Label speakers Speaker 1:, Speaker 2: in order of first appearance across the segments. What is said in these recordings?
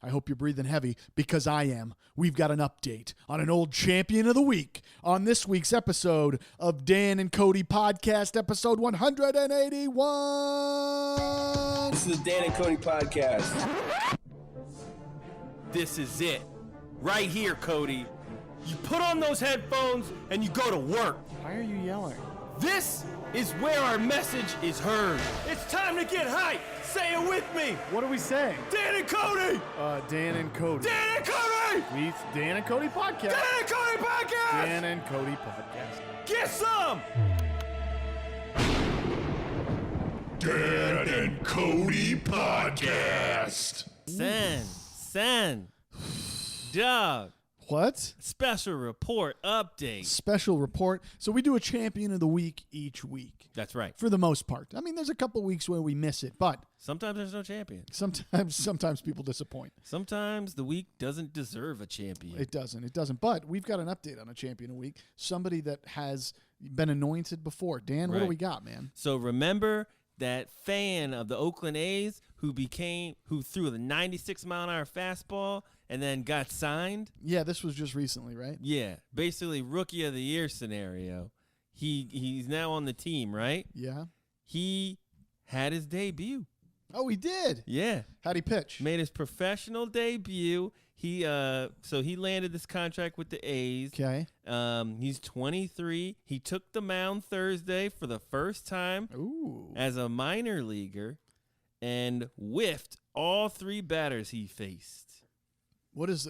Speaker 1: I hope you're breathing heavy because I am. We've got an update on an old champion of the week on this week's episode of Dan and Kody Podcast, episode 181.
Speaker 2: This is the Dan and Kody Podcast.
Speaker 3: This is it. Right here, Kody. You put on those headphones and you go to work.
Speaker 1: Why are you yelling?
Speaker 3: This is where our message is heard. It's time to get hype. Say it with me.
Speaker 1: What are we saying?
Speaker 3: Dan and Kody.
Speaker 1: Dan and Kody.
Speaker 3: Dan and Kody.
Speaker 1: It's Dan and Kody Podcast.
Speaker 3: Dan and Kody Podcast.
Speaker 1: Dan and Kody Podcast.
Speaker 3: Get some.
Speaker 4: Dan and Kody Podcast.
Speaker 3: Send. Dog.
Speaker 1: What?
Speaker 3: Special report update.
Speaker 1: Special report. So we do a champion of the week each week.
Speaker 3: That's right.
Speaker 1: For the most part. I mean, there's a couple weeks where we miss it, but
Speaker 3: Sometimes there's no champion.
Speaker 1: sometimes people disappoint.
Speaker 3: Sometimes the week doesn't deserve a champion.
Speaker 1: It doesn't. But we've got an update on a champion of the week. Somebody that has been anointed before. Dan, what do
Speaker 3: Right.
Speaker 1: we got, man?
Speaker 3: So remember that fan of the Oakland A's who threw the 96-mile-an-hour fastball and then got signed?
Speaker 1: Yeah, this was just recently, right?
Speaker 3: Yeah, basically rookie of the year scenario. He's now on the team, right?
Speaker 1: Yeah.
Speaker 3: He had his debut.
Speaker 1: Oh, he did.
Speaker 3: Yeah,
Speaker 1: How'd he pitch?
Speaker 3: made his professional debut. He landed this contract with the A's.
Speaker 1: Okay.
Speaker 3: He's 23. He took the mound Thursday for the first time
Speaker 1: Ooh.
Speaker 3: as a minor leaguer and whiffed all three batters he faced.
Speaker 1: What is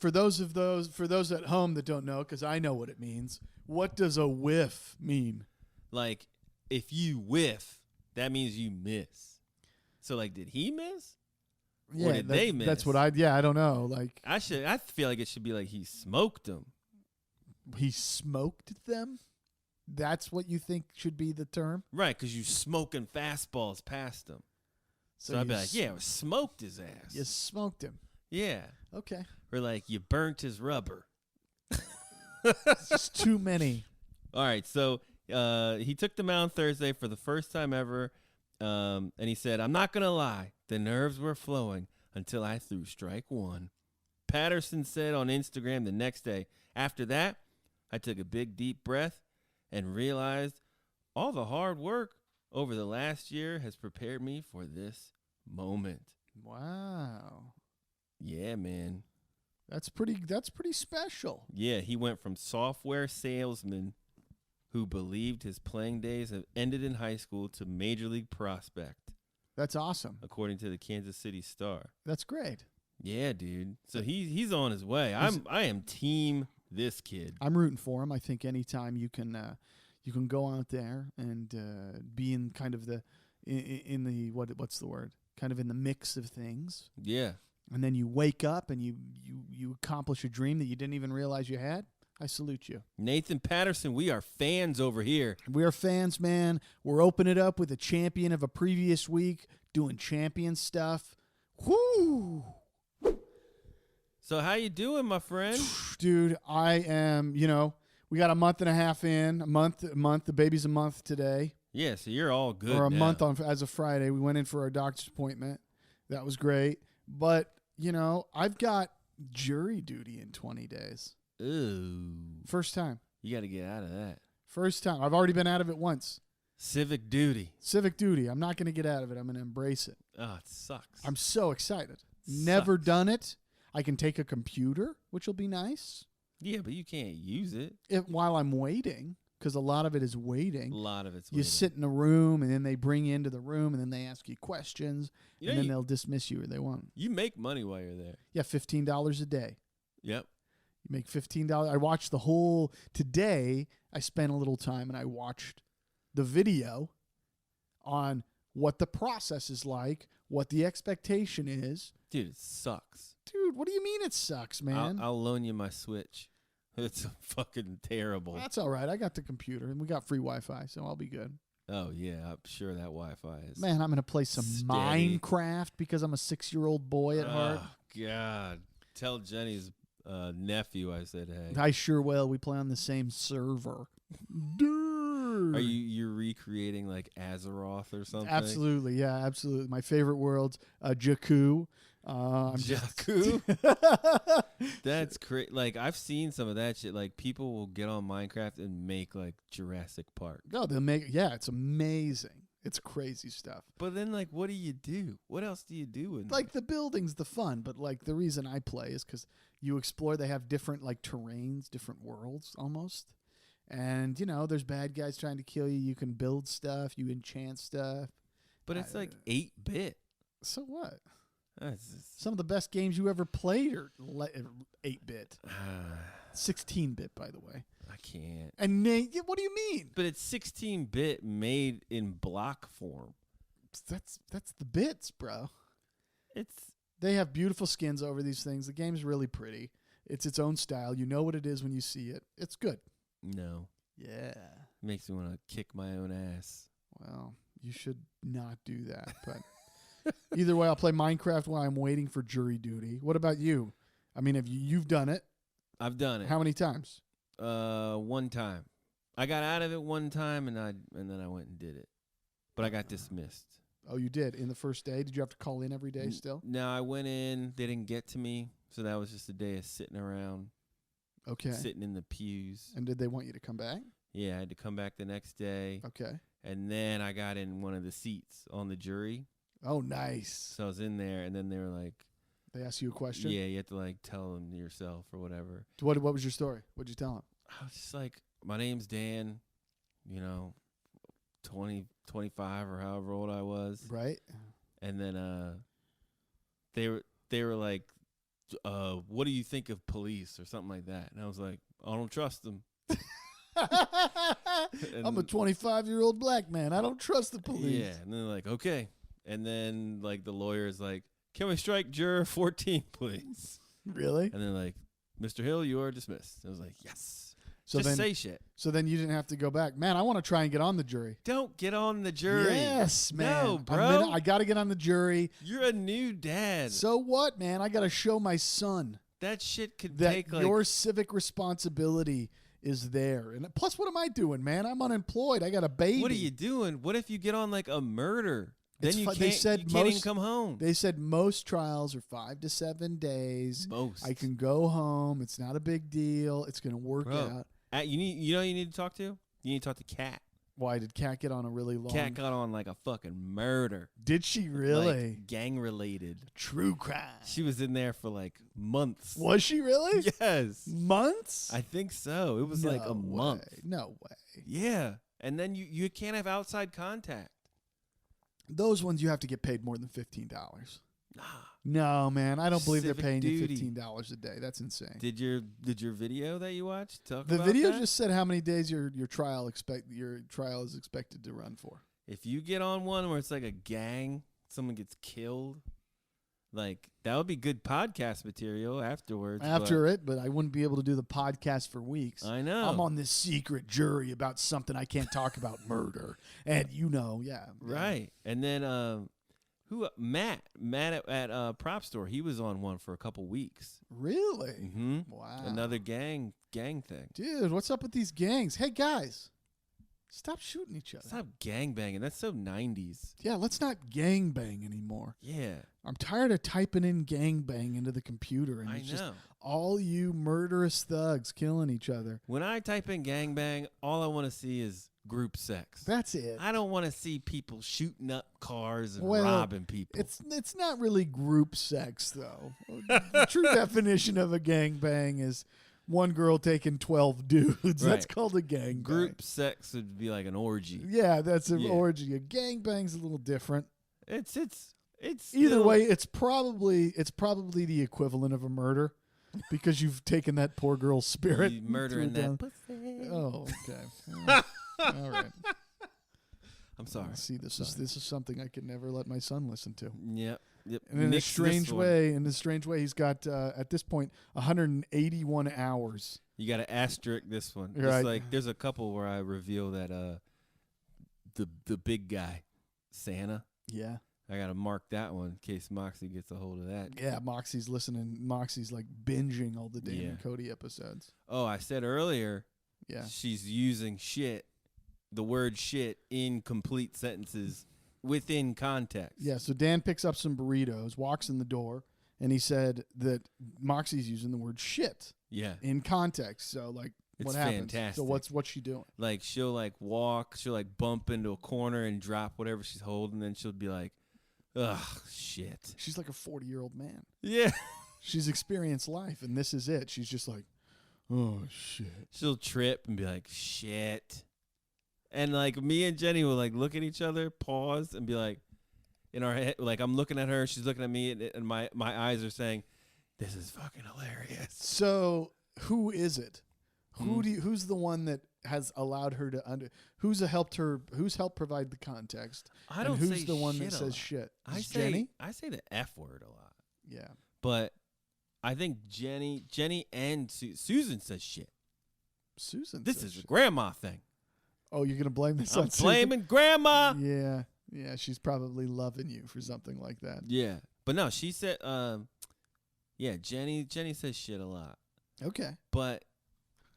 Speaker 1: for those at home that don't know, because I know what it means. What does a whiff mean?
Speaker 3: Like, if you whiff, that means you miss. So, like, did he miss?
Speaker 1: Yeah,
Speaker 3: did they miss?
Speaker 1: That's what I don't know. Like,
Speaker 3: I feel like it should be like he smoked them.
Speaker 1: he smoked them? That's what you think should be the term?
Speaker 3: Right, because you smoking fastballs past him. So I'd
Speaker 1: you
Speaker 3: be like, yeah, smoked his ass.
Speaker 1: You smoked him.
Speaker 3: Yeah.
Speaker 1: Okay.
Speaker 3: Or like, you burnt his rubber.
Speaker 1: It's just too many.
Speaker 3: All right, so he took the mound Thursday for the first time ever, and he said, I'm not going to lie, the nerves were flowing until I threw strike one. Patterson said on Instagram the next day, after that, I took a big, deep breath and realized all the hard work over the last year has prepared me for this moment.
Speaker 1: Wow.
Speaker 3: Yeah, man.
Speaker 1: That's pretty special.
Speaker 3: Yeah, he went from software salesman who believed his playing days have ended in high school to major league prospect,
Speaker 1: That's awesome.
Speaker 3: according to the Kansas City Star.
Speaker 1: That's great.
Speaker 3: Yeah, dude. So he's on his way. I am team this kid.
Speaker 1: I'm rooting for him. I think anytime you can go out there and be in kind of in the what's the word? Kind of in the mix of things.
Speaker 3: Yeah.
Speaker 1: And then you wake up and you accomplish a dream that you didn't even realize you had. I salute you.
Speaker 3: Nathan Patterson, we are fans over here.
Speaker 1: We are fans, man. We're opening it up with a champion of a previous week, doing champion stuff. Whoo!
Speaker 3: So how you doing, my friend?
Speaker 1: Dude, I am, we got a month and a half in, a month. The baby's a month today.
Speaker 3: Yeah, so you're all good
Speaker 1: Or a
Speaker 3: now.
Speaker 1: month as of Friday. We went in for our doctor's appointment. That was great. But, I've got jury duty in 20 days.
Speaker 3: Ooh.
Speaker 1: First time.
Speaker 3: You got to get out of that.
Speaker 1: First time. I've already been out of it once.
Speaker 3: Civic duty.
Speaker 1: Civic duty. I'm not going to get out of it. I'm going to embrace it.
Speaker 3: Oh, it sucks.
Speaker 1: I'm so excited. Never done it. I can take a computer, which will be nice.
Speaker 3: Yeah, but you can't use it.
Speaker 1: While I'm waiting, because a lot of it is waiting.
Speaker 3: A lot of it's
Speaker 1: You
Speaker 3: waiting.
Speaker 1: sit in a room, and then they bring you into the room, and then they ask you questions,
Speaker 3: You know,
Speaker 1: and then they'll dismiss you or they won't.
Speaker 3: You make money while you're there.
Speaker 1: Yeah, $15 a day.
Speaker 3: Yep.
Speaker 1: You make $15. I watched the whole today. I spent a little time and I watched the video on what the process is like, what the expectation is.
Speaker 3: Dude, it sucks.
Speaker 1: Dude, what do you mean it sucks, man?
Speaker 3: I'll loan you my Switch. It's fucking terrible.
Speaker 1: That's all right. I got the computer and we got free Wi-Fi, so I'll be good.
Speaker 3: Oh, yeah. I'm sure that Wi-Fi is.
Speaker 1: Man, I'm going to play some
Speaker 3: steady.
Speaker 1: Minecraft because I'm a 6-year-old boy at heart.
Speaker 3: Oh, God. Tell Jenny's nephew I said hey.
Speaker 1: I sure will. We play on the same server. Dude.
Speaker 3: Are you're recreating like Azeroth or something?
Speaker 1: Absolutely, yeah, absolutely. My favorite worlds, Jakku, I'm just
Speaker 3: Jakku? That's crazy. Like, I've seen some of that shit. Like, people will get on Minecraft and make, like, Jurassic Park.
Speaker 1: no, they'll make it's amazing. It's crazy stuff.
Speaker 3: But then, like, what do you do? What else do you do?
Speaker 1: Like the building's the fun, but like the reason I play is because you explore. They have different like terrains, different worlds almost, and there's bad guys trying to kill you. You can build stuff, you enchant stuff.
Speaker 3: But it's like 8-bit.
Speaker 1: So what?
Speaker 3: That's just,
Speaker 1: Some of the best games you ever played are 8-bit, 16-bit, by the way.
Speaker 3: I can't.
Speaker 1: And what do you mean?
Speaker 3: But it's 16-bit made in block form.
Speaker 1: That's the bits, bro.
Speaker 3: It's
Speaker 1: They have beautiful skins over these things. The game's really pretty. It's its own style. You know what it is when you see it. It's good.
Speaker 3: no.
Speaker 1: Yeah.
Speaker 3: Makes me want to kick my own ass.
Speaker 1: Well, you should not do that. But either way, I'll play Minecraft while I'm waiting for jury duty. What about you? I mean, you've done it.
Speaker 3: I've done it.
Speaker 1: How many times?
Speaker 3: One time. I got out of it one time and then I went and did it. But I got dismissed.
Speaker 1: Oh, you did in the first day. Did you have to call in every day still?
Speaker 3: No, I went in. They didn't get to me, so that was just a day of sitting around,
Speaker 1: Okay.
Speaker 3: sitting in the pews.
Speaker 1: And did they want you to come back?
Speaker 3: Yeah, I had to come back the next day,
Speaker 1: Okay.
Speaker 3: and then I got in one of the seats on the jury.
Speaker 1: Oh, nice.
Speaker 3: So I was in there, and then they were like,
Speaker 1: They asked you a question?
Speaker 3: "Yeah, you have to like tell them yourself or whatever."
Speaker 1: What was your story? What'd you tell them?
Speaker 3: I was just like, "My name's Dan, 20, 25 or however old I was."
Speaker 1: Right?
Speaker 3: And then they were like, "What do you think of police?" or something like that. And I was like, "I don't trust them."
Speaker 1: I'm a 25-year-old black man. I don't trust the police.
Speaker 3: Yeah, and then they're like, "Okay." And then like the lawyer is like, "Can we strike juror 14, please?"
Speaker 1: Really?
Speaker 3: And then like, "Mr. Hill, you are dismissed." I was like, "Yes."
Speaker 1: So
Speaker 3: Just
Speaker 1: then,
Speaker 3: say shit.
Speaker 1: So then you didn't have to go back. Man, I want to try and get on the jury.
Speaker 3: Don't get on the jury.
Speaker 1: Yes, man.
Speaker 3: No, bro.
Speaker 1: I got to get on the jury.
Speaker 3: You're a new dad.
Speaker 1: So what, man? I got to show my son
Speaker 3: That shit could
Speaker 1: that
Speaker 3: take like
Speaker 1: your civic responsibility is there. And plus, what am I doing, man? I'm unemployed. I got a baby.
Speaker 3: What are you doing? What if you get on like a murder? Then
Speaker 1: It's
Speaker 3: you
Speaker 1: fu-
Speaker 3: can't,
Speaker 1: they said
Speaker 3: you can't even
Speaker 1: most-
Speaker 3: come home.
Speaker 1: They said most trials are 5 to 7 days.
Speaker 3: Most.
Speaker 1: I can go home. It's not a big deal. It's going to work
Speaker 3: Bro.
Speaker 1: out.
Speaker 3: You need to talk to? You need to talk to Kat.
Speaker 1: Why did Kat get on a really long?
Speaker 3: Kat got on like a fucking murder.
Speaker 1: Did she really?
Speaker 3: Like, gang related.
Speaker 1: True crime.
Speaker 3: She was in there for like months.
Speaker 1: Was she really?
Speaker 3: Yes.
Speaker 1: Months?
Speaker 3: I think so. It was like a
Speaker 1: No
Speaker 3: month.
Speaker 1: way. No way.
Speaker 3: Yeah. And then you can't have outside contact.
Speaker 1: Those ones you have to get paid more than $15.
Speaker 3: Nah.
Speaker 1: No, man. I don't believe they're
Speaker 3: Civic
Speaker 1: paying
Speaker 3: duty.
Speaker 1: you $15 a day. That's insane.
Speaker 3: Did your video that you watched talk
Speaker 1: The
Speaker 3: about
Speaker 1: video
Speaker 3: that?
Speaker 1: just said how many days your trial is expected to run for.
Speaker 3: If you get on one where it's like a gang, someone gets killed, like that would be good podcast material afterwards.
Speaker 1: But I wouldn't be able to do the podcast for weeks.
Speaker 3: I know.
Speaker 1: I'm on this secret jury about something I can't talk about, murder. And yeah.
Speaker 3: Right. And then Matt at Prop Store, he was on one for a couple weeks.
Speaker 1: Really?
Speaker 3: Mm-hmm.
Speaker 1: Wow.
Speaker 3: Another gang thing.
Speaker 1: Dude, what's up with these gangs? Hey, guys, stop shooting each other.
Speaker 3: Stop gang banging. That's so 90s.
Speaker 1: Yeah, let's not gang bang anymore.
Speaker 3: Yeah.
Speaker 1: I'm tired of typing in gang bang into the computer, and
Speaker 3: I
Speaker 1: it's just
Speaker 3: know.
Speaker 1: all you murderous thugs killing each other.
Speaker 3: When I type in gang bang, all I want to see is group sex.
Speaker 1: That's it.
Speaker 3: I don't want to see people shooting up cars and
Speaker 1: Well,
Speaker 3: robbing people.
Speaker 1: It's not really group sex, though. The true definition of a gang bang is one girl taking 12 dudes. That's
Speaker 3: Right.
Speaker 1: called a gang
Speaker 3: Group
Speaker 1: bang.
Speaker 3: sex would be like an orgy.
Speaker 1: Yeah, that's an
Speaker 3: Yeah.
Speaker 1: orgy. A gang bang's a little different.
Speaker 3: It's
Speaker 1: Either
Speaker 3: still-
Speaker 1: way, it's probably the equivalent of a murder because you've taken that poor girl's spirit.
Speaker 3: You
Speaker 1: and
Speaker 3: murdering
Speaker 1: threw it
Speaker 3: that
Speaker 1: down.
Speaker 3: pussy.
Speaker 1: Oh, okay. All right.
Speaker 3: I'm sorry.
Speaker 1: See, this is something I could never let my son listen to.
Speaker 3: Yep.
Speaker 1: And in a
Speaker 3: Nix this
Speaker 1: strange
Speaker 3: one.
Speaker 1: way, he's got at this point 181 hours.
Speaker 3: You got to asterisk this one.
Speaker 1: Right.
Speaker 3: It's like there's a couple where I reveal that the big guy, Santa.
Speaker 1: Yeah.
Speaker 3: I got to mark that one in case Moxie gets a hold of that.
Speaker 1: Yeah, Moxie's listening. Moxie's like binging all the Dan
Speaker 3: Yeah.
Speaker 1: and Kody episodes.
Speaker 3: Oh, I said earlier,
Speaker 1: Yeah.
Speaker 3: she's using the word shit in complete sentences within context.
Speaker 1: Yeah, so Dan picks up some burritos, walks in the door, and he said that Moxie's using the word shit
Speaker 3: Yeah.
Speaker 1: in context. So like,
Speaker 3: It's
Speaker 1: what happens?
Speaker 3: fantastic.
Speaker 1: So what's she doing?
Speaker 3: Like she'll like walk, she'll like bump into a corner and drop whatever she's holding, then she'll be like, ugh, shit.
Speaker 1: She's like a 40-year-old man.
Speaker 3: Yeah.
Speaker 1: She's experienced life, and this is it. She's just like, oh shit.
Speaker 3: She'll trip and be like, shit. And like me and Jenny will like look at each other, pause, and be like, in our head, like I'm looking at her, she's looking at me, and my eyes are saying, this is fucking hilarious.
Speaker 1: So who is it? Who's the one that has allowed her to who's helped provide the context?
Speaker 3: I don't
Speaker 1: and who's
Speaker 3: say
Speaker 1: the one
Speaker 3: shit
Speaker 1: that
Speaker 3: a
Speaker 1: says
Speaker 3: lot.
Speaker 1: shit?
Speaker 3: I
Speaker 1: Is
Speaker 3: say
Speaker 1: Jenny?
Speaker 3: I say the F word a lot.
Speaker 1: Yeah.
Speaker 3: But I think Jenny and Susan says shit.
Speaker 1: Susan.
Speaker 3: This
Speaker 1: says
Speaker 3: is a
Speaker 1: shit.
Speaker 3: grandma thing.
Speaker 1: Oh, you're gonna blame this
Speaker 3: I'm
Speaker 1: on Susan?
Speaker 3: blaming grandma.
Speaker 1: Yeah. Yeah, she's probably loving you for something like that.
Speaker 3: Yeah. But no, she said yeah, Jenny says shit a lot.
Speaker 1: Okay.
Speaker 3: But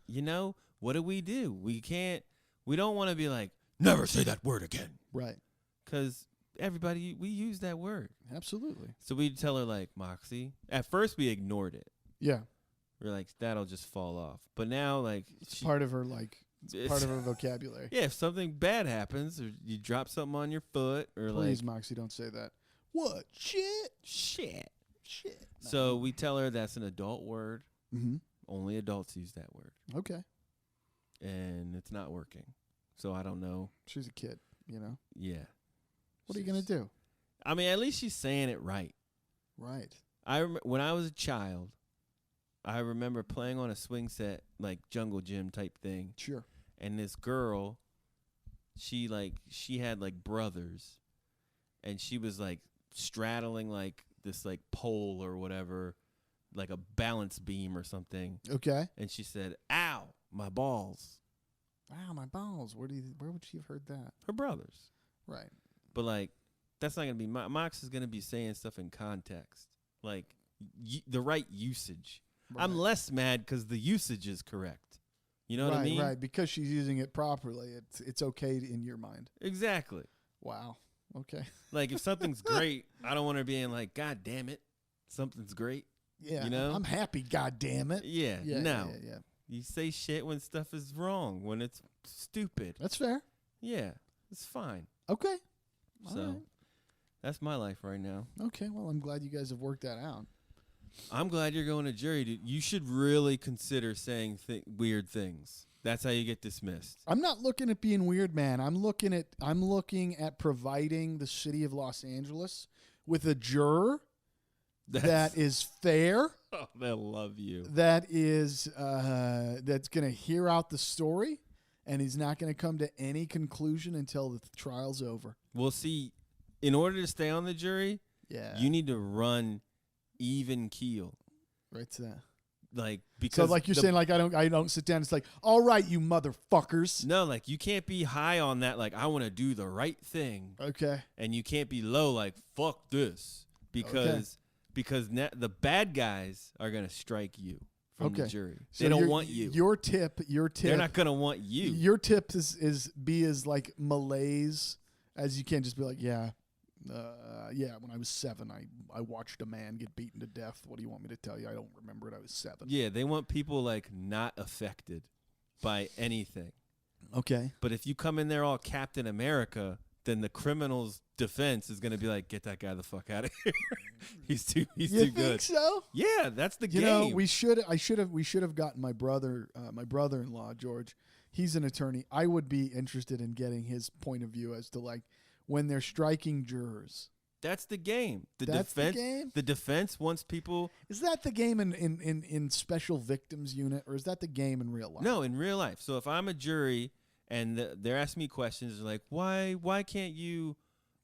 Speaker 3: you know, what do? We don't want to be like, never say that word again.
Speaker 1: Right.
Speaker 3: Cuz everybody, we use that word.
Speaker 1: Absolutely.
Speaker 3: So we tell her like, Moxie. At first we ignored it.
Speaker 1: Yeah.
Speaker 3: We're like, that'll just fall off. But now like
Speaker 1: It's part of her part of her vocabulary.
Speaker 3: Yeah, if something bad happens or you drop something on your foot or
Speaker 1: Please,
Speaker 3: like
Speaker 1: Moxie, don't say that. What? Shit.
Speaker 3: shit.
Speaker 1: Shit.
Speaker 3: So we tell her that's an adult word.
Speaker 1: Mm-hmm.
Speaker 3: Only adults use that word.
Speaker 1: Okay.
Speaker 3: And it's not working. So I don't know.
Speaker 1: She's a kid, you know.
Speaker 3: Yeah.
Speaker 1: What are you gonna do?
Speaker 3: I mean, at least she's saying it right.
Speaker 1: Right.
Speaker 3: When I was a child, I remember playing on a swing set, like jungle gym type thing.
Speaker 1: Sure.
Speaker 3: And this girl, she had like brothers, and she was like straddling like this like pole or whatever, like a balance beam or something.
Speaker 1: Okay.
Speaker 3: And she said, "Ow, my balls."
Speaker 1: Wow, my balls. Where would she have heard that?
Speaker 3: Her brothers.
Speaker 1: Right.
Speaker 3: But like, that's not gonna be Mox is gonna be saying stuff in context, like the right usage.
Speaker 1: Right.
Speaker 3: I'm less mad because the usage is correct. You know what I mean?
Speaker 1: Right. Because she's using it properly. It's okay in your mind.
Speaker 3: Exactly.
Speaker 1: Wow. Okay.
Speaker 3: Like if something's great, I don't want her being like, God damn it, something's great.
Speaker 1: Yeah.
Speaker 3: You know?
Speaker 1: I'm happy. God damn it.
Speaker 3: Yeah.
Speaker 1: Yeah.
Speaker 3: No.
Speaker 1: Yeah.
Speaker 3: You say shit when stuff is wrong, when it's stupid.
Speaker 1: That's fair.
Speaker 3: Yeah. It's fine.
Speaker 1: Okay. All
Speaker 3: So
Speaker 1: right.
Speaker 3: that's my life right now.
Speaker 1: Okay. Well, I'm glad you guys have worked that out.
Speaker 3: I'm glad you're going to jury, dude. You should really consider saying weird things. That's how you get dismissed.
Speaker 1: I'm not looking at being weird, man. I'm looking at providing the city of Los Angeles with a juror that is fair.
Speaker 3: Oh, they'll love you.
Speaker 1: That is that's going to hear out the story, and he's not going to come to any conclusion until the trial's over.
Speaker 3: Well, see, in order to stay on the jury, you need to run even keel.
Speaker 1: Right to that.
Speaker 3: Like because
Speaker 1: so like you're saying like I don't sit down. It's like, all right, you motherfuckers.
Speaker 3: No, like you can't be high on that. Like I want to do the right thing.
Speaker 1: Okay.
Speaker 3: And you can't be low. Like fuck this because the bad guys are gonna strike you from the jury.
Speaker 1: So
Speaker 3: they don't want you.
Speaker 1: Your tip.
Speaker 3: They're not gonna want you.
Speaker 1: Your tip is be as like malaise as you can. Just be like, yeah. When I was 7, I watched a man get beaten to death. What do you want me to tell you? I don't remember it. I was 7.
Speaker 3: Yeah, they want people like not affected by anything.
Speaker 1: Okay.
Speaker 3: But if you come in there all Captain America, then the criminal's defense is going to be like, get that guy the fuck out of here. he's too
Speaker 1: you
Speaker 3: good.
Speaker 1: Think so?
Speaker 3: Yeah, that's the game.
Speaker 1: You know, we should have gotten my brother-in-law, George. He's an attorney. I would be interested in getting his point of view as to like when they're striking jurors.
Speaker 3: That's the game.
Speaker 1: That's the game?
Speaker 3: The defense wants people.
Speaker 1: Is that the game in special victims unit, or is that the game in real life?
Speaker 3: No, in real life. So if I'm a jury and they're asking me questions like, why can't you,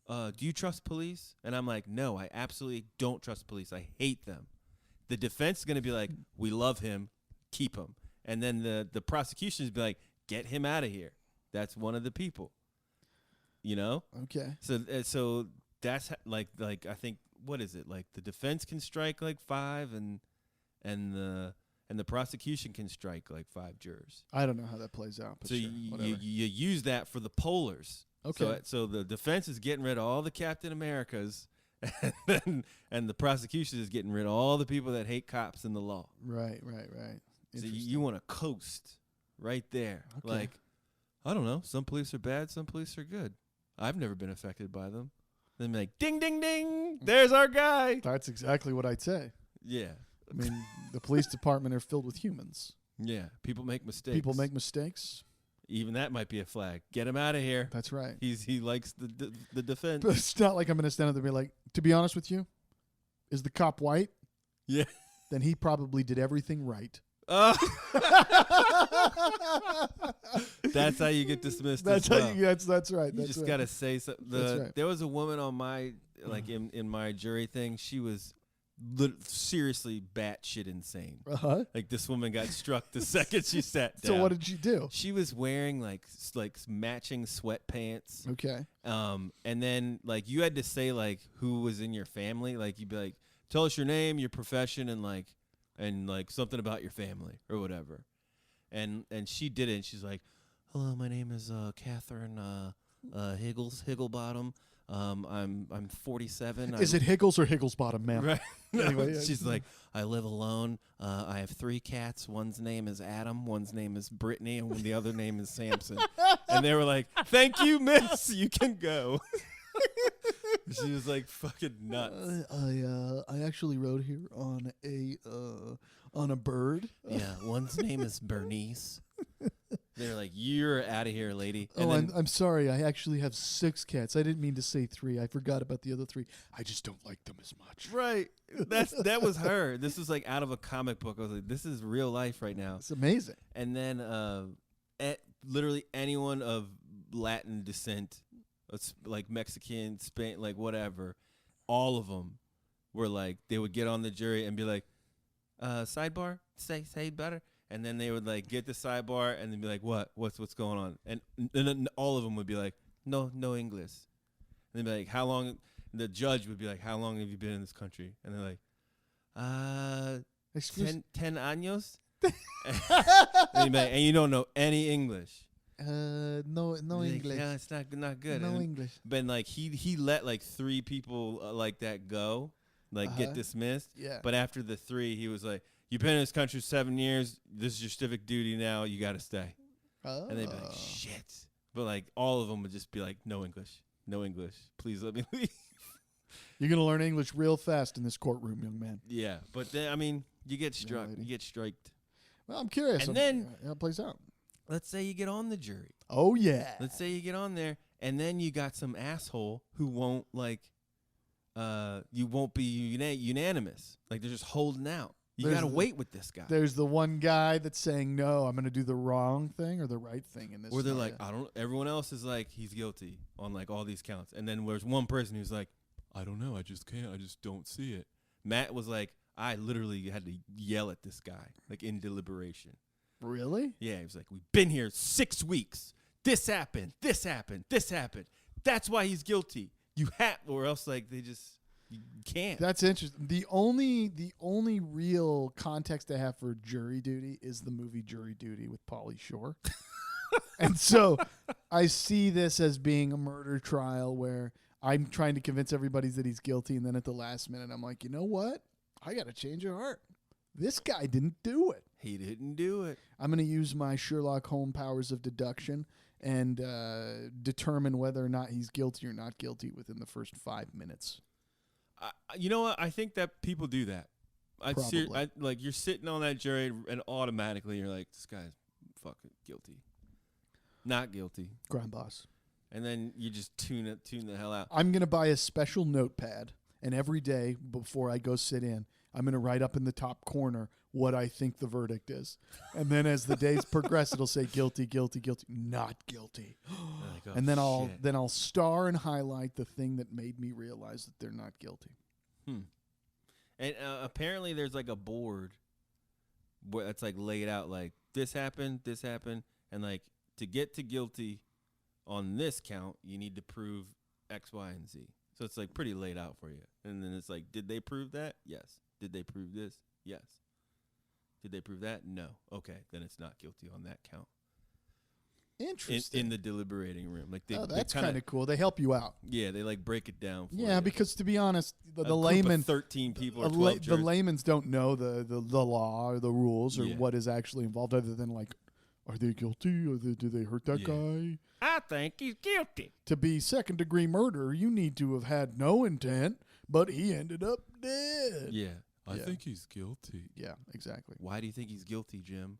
Speaker 3: do you trust police? And I'm like, no, I absolutely don't trust police. I hate them. The defense is going to be like, we love him, keep him. And then the prosecution is be like, get him out of here. That's one of the people. You know?
Speaker 1: Okay.
Speaker 3: So that's like I think, what is it? Like the defense can strike like 5 and the prosecution can strike like 5 jurors.
Speaker 1: I don't know how that plays out. But
Speaker 3: So
Speaker 1: sure,
Speaker 3: you use that for the pollers.
Speaker 1: Okay.
Speaker 3: So the defense is getting rid of all the Captain Americas and the prosecution is getting rid of all the people that hate cops and the law.
Speaker 1: Right.
Speaker 3: So you want to coast right there.
Speaker 1: Okay.
Speaker 3: Like, I don't know. Some police are bad. Some police are good. I've never been affected by them. Then be like, ding, ding, ding. There's our guy.
Speaker 1: That's exactly what I'd say.
Speaker 3: Yeah.
Speaker 1: I mean, the police department are filled with humans.
Speaker 3: Yeah. People make mistakes.
Speaker 1: People make mistakes.
Speaker 3: Even that might be a flag. Get him out of here.
Speaker 1: That's right.
Speaker 3: He likes the defense.
Speaker 1: But it's not like I'm going to stand up there and be like, to be honest with you, is the cop white?
Speaker 3: Yeah.
Speaker 1: Then he probably did everything right.
Speaker 3: That's how you get dismissed.
Speaker 1: That's
Speaker 3: as
Speaker 1: how
Speaker 3: well.
Speaker 1: you. That's right.
Speaker 3: You
Speaker 1: That's
Speaker 3: just
Speaker 1: right.
Speaker 3: gotta say something.
Speaker 1: That's right.
Speaker 3: There was a woman on my in my jury thing. She was seriously batshit insane.
Speaker 1: Uh-huh.
Speaker 3: Like this woman got struck the second she sat down.
Speaker 1: So what did she do?
Speaker 3: She was wearing like matching sweatpants.
Speaker 1: Okay.
Speaker 3: And then like you had to say like who was in your family. Like you'd be like, tell us your name, your profession, and like something about your family or whatever. And she did it. And she's like, hello, my name is Catherine Higglebottom. I'm 47.
Speaker 1: Is it Higgles or Higglesbottom, ma'am?
Speaker 3: Right.
Speaker 1: Anyway,
Speaker 3: She's like, I live alone. I have 3 cats. One's name is Adam. One's name is Brittany. And the other name is Samson. And they were like, thank you, miss. You can go. She was like fucking nuts.
Speaker 1: I actually wrote here on a bird.
Speaker 3: Yeah, one's name is Bernice. They're like, you're out of here, lady. And
Speaker 1: Oh,
Speaker 3: then,
Speaker 1: I'm sorry. I actually have 6 cats. I didn't mean to say 3. I forgot about the other 3. I just don't like them as much.
Speaker 3: right. That was her. This was like out of a comic book. I was like, this is real life right now.
Speaker 1: It's amazing.
Speaker 3: And then literally anyone of Latin descent, like Mexican, Spain, like whatever, all of them were like, they would get on the jury and be like, sidebar, say better. And then they would like get the sidebar and then be like, what's going on? And then all of them would be like, no English. And they'd be like, how long? The judge would be like, how long have you been in this country? And they're like,
Speaker 1: Excuse
Speaker 3: 10 años. And he'd be like, and you don't know any English.
Speaker 1: no
Speaker 3: Like,
Speaker 1: English.
Speaker 3: yeah, it's not good.
Speaker 1: No
Speaker 3: And
Speaker 1: English.
Speaker 3: But like he let like 3 people like that go, like get dismissed.
Speaker 1: Yeah.
Speaker 3: But after the 3, he was like, you've been in this country 7 years. This is your civic duty now. You got to stay.
Speaker 1: Oh.
Speaker 3: And they'd be like, shit. But like all of them would just be like, no English. Please let me leave.
Speaker 1: You're gonna learn English real fast in this courtroom, young man.
Speaker 3: Yeah. But then I mean, you get struck.
Speaker 1: lady.
Speaker 3: You get striked.
Speaker 1: Well, I'm curious.
Speaker 3: And then-
Speaker 1: how it plays out.
Speaker 3: Let's say you get on the jury.
Speaker 1: Oh yeah.
Speaker 3: Let's say you get on there, and then you got some asshole who won't you won't be unanimous. Like they're just holding out. You
Speaker 1: There's
Speaker 3: gotta
Speaker 1: the-
Speaker 3: wait with this guy.
Speaker 1: There's the one guy that's saying no. I'm gonna do the wrong thing or the right thing in this.
Speaker 3: Or they're
Speaker 1: scenario.
Speaker 3: like, I don't. Everyone else is like, he's guilty on like all these counts, and then there's one person who's like, I don't know. I just can't. I just don't see it. Matt was like, I literally had to yell at this guy like in deliberation.
Speaker 1: Really?
Speaker 3: Yeah, he was like, we've been here 6 weeks. This happened. This happened. This happened. That's why he's guilty. You have, or else like they just you can't.
Speaker 1: That's interesting. The only real context I have for jury duty is the movie Jury Duty with Pauly Shore. And so I see this as being a murder trial where I'm trying to convince everybody that he's guilty, and then at the last minute I'm like, you know what? I got to change your heart. This guy didn't do it.
Speaker 3: He didn't do it.
Speaker 1: I'm going to use my Sherlock Holmes powers of deduction and determine whether or not he's guilty or not guilty within the first 5 minutes.
Speaker 3: You know what? I think that people do that.
Speaker 1: Probably.
Speaker 3: Like you're sitting on that jury and automatically you're like, this guy's fucking guilty, not guilty,
Speaker 1: Grand boss.
Speaker 3: and then you just tune the hell out.
Speaker 1: I'm going to buy a special notepad, and every day before I go sit in, I'm going to write up in the top corner what I think the verdict is. And then as the days progress, it'll say guilty, guilty, guilty, not guilty.
Speaker 3: Like, oh,
Speaker 1: And then
Speaker 3: shit.
Speaker 1: I'll star and highlight the thing that made me realize that they're not guilty.
Speaker 3: And apparently there's like a board where it's like laid out like this happened, and like to get to guilty on this count, you need to prove X, Y, and Z. So it's like pretty laid out for you. And then it's like, did they prove that? Yes. Did they prove this? Yes. Did they prove that? No. Okay, then it's not guilty on that count.
Speaker 1: Interesting.
Speaker 3: in the deliberating room. Like they,
Speaker 1: that's
Speaker 3: they
Speaker 1: kind of cool. They help you out.
Speaker 3: Yeah, they like break it down. For
Speaker 1: Yeah,
Speaker 3: you.
Speaker 1: because to be honest,
Speaker 3: A
Speaker 1: the
Speaker 3: group
Speaker 1: layman,
Speaker 3: of 13 people or
Speaker 1: the
Speaker 3: 12 jurors.
Speaker 1: layman's don't know the law or the rules or
Speaker 3: Yeah.
Speaker 1: what is actually involved, other than like, are they guilty? Or do they hurt that
Speaker 3: Yeah.
Speaker 1: guy?
Speaker 3: I think he's guilty.
Speaker 1: To be second-degree murder, you need to have had no intent, but he ended up dead.
Speaker 3: Yeah.
Speaker 5: I
Speaker 1: Yeah.
Speaker 5: think he's guilty.
Speaker 1: Yeah, exactly.
Speaker 3: Why do you think he's guilty, Jim?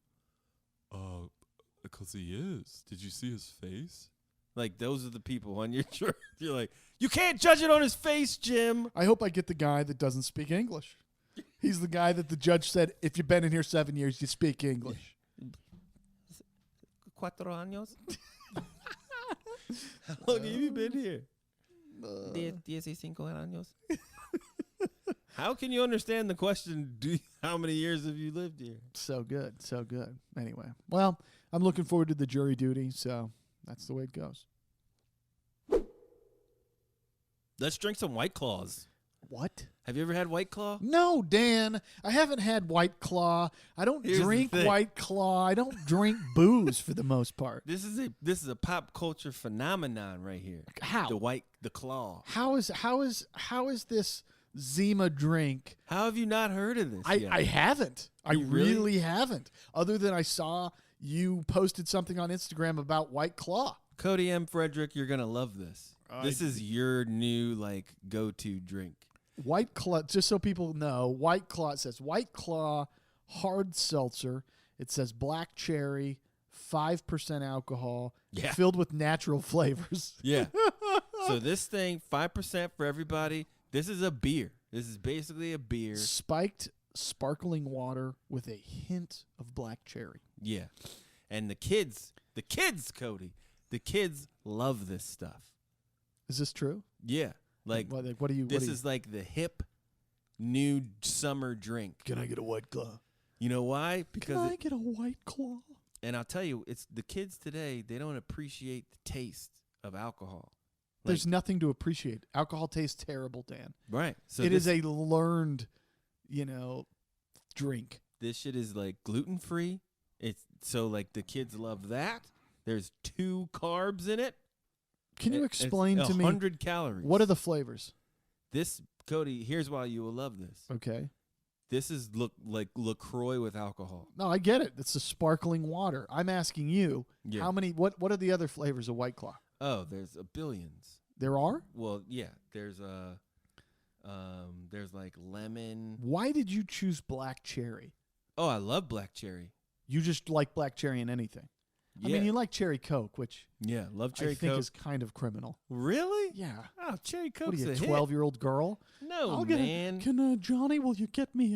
Speaker 5: Because he is. Did you see his face?
Speaker 3: Like, those are the people on your jury. You're like, you can't judge it on his face, Jim.
Speaker 1: I hope I get the guy that doesn't speak English. He's the guy that the judge said, if you've been in here 7 years, you speak English.
Speaker 3: 4 años. How long have you been here? 15 años. How can you understand the question, how many years have you lived here?
Speaker 1: So good, so good. Anyway, well, I'm looking forward to the jury duty, so that's the way it goes.
Speaker 3: Let's drink some White Claws.
Speaker 1: What?
Speaker 3: Have you ever had White Claw?
Speaker 1: No, Dan. I haven't had White Claw. I don't
Speaker 3: Here's the
Speaker 1: drink
Speaker 3: thing.
Speaker 1: White Claw. I don't drink booze for the most part.
Speaker 3: This is a pop culture phenomenon right here.
Speaker 1: How?
Speaker 3: The claw.
Speaker 1: How is this Zima drink?
Speaker 3: How have you not heard of this yet?
Speaker 1: I haven't. I
Speaker 3: You really?
Speaker 1: really haven't. Other than I saw you posted something on Instagram about White Claw.
Speaker 3: Kody M. Frederick, you're gonna love this. This is your new go-to drink.
Speaker 1: White Claw, just so people know, White Claw, it says White Claw hard seltzer. It says black cherry, 5% alcohol,
Speaker 3: Yeah.
Speaker 1: filled with natural flavors.
Speaker 3: Yeah. So this thing, 5% for everybody. This is a beer. This is basically a beer.
Speaker 1: Spiked sparkling water with a hint of black cherry.
Speaker 3: Yeah. And the kids, Kody, the kids love this stuff.
Speaker 1: Is this true?
Speaker 3: Yeah. Like,
Speaker 1: What do you?
Speaker 3: this is like the hip new summer drink.
Speaker 1: Can I get a White Claw?
Speaker 3: You know why?
Speaker 1: Can
Speaker 3: Because
Speaker 1: I get a White Claw?
Speaker 3: and I'll tell you, it's the kids today, they don't appreciate the taste of alcohol.
Speaker 1: There's nothing to appreciate. Alcohol tastes terrible, Dan.
Speaker 3: Right. So
Speaker 1: It
Speaker 3: this,
Speaker 1: is a learned, drink.
Speaker 3: this shit is like gluten free. It's so like the kids love that. There's 2 carbs in it.
Speaker 1: Can you
Speaker 3: It's
Speaker 1: explain to me
Speaker 3: 100 calories.
Speaker 1: what are the flavors?
Speaker 3: This, Kody, here's why you will love this.
Speaker 1: Okay.
Speaker 3: This is like LaCroix with alcohol.
Speaker 1: No, I get it. It's a sparkling water. I'm asking you,
Speaker 3: Yeah.
Speaker 1: how many? What are the other flavors of White Claw?
Speaker 3: Oh, there's billions.
Speaker 1: There are.
Speaker 3: Well, yeah, there's like lemon.
Speaker 1: Why did you choose black cherry?
Speaker 3: Oh, I love black cherry.
Speaker 1: You just like black cherry in anything.
Speaker 3: Yeah.
Speaker 1: I mean, you like cherry Coke, which
Speaker 3: yeah, love cherry
Speaker 1: I think
Speaker 3: Coke.
Speaker 1: is kind of criminal.
Speaker 3: Really?
Speaker 1: Yeah.
Speaker 3: Oh, cherry
Speaker 1: What are
Speaker 3: Coke's
Speaker 1: you,
Speaker 3: a
Speaker 1: a
Speaker 3: hit.
Speaker 1: 12-year-old girl?
Speaker 3: No,
Speaker 1: I'll get
Speaker 3: man.
Speaker 1: Can Johnny? Will you get me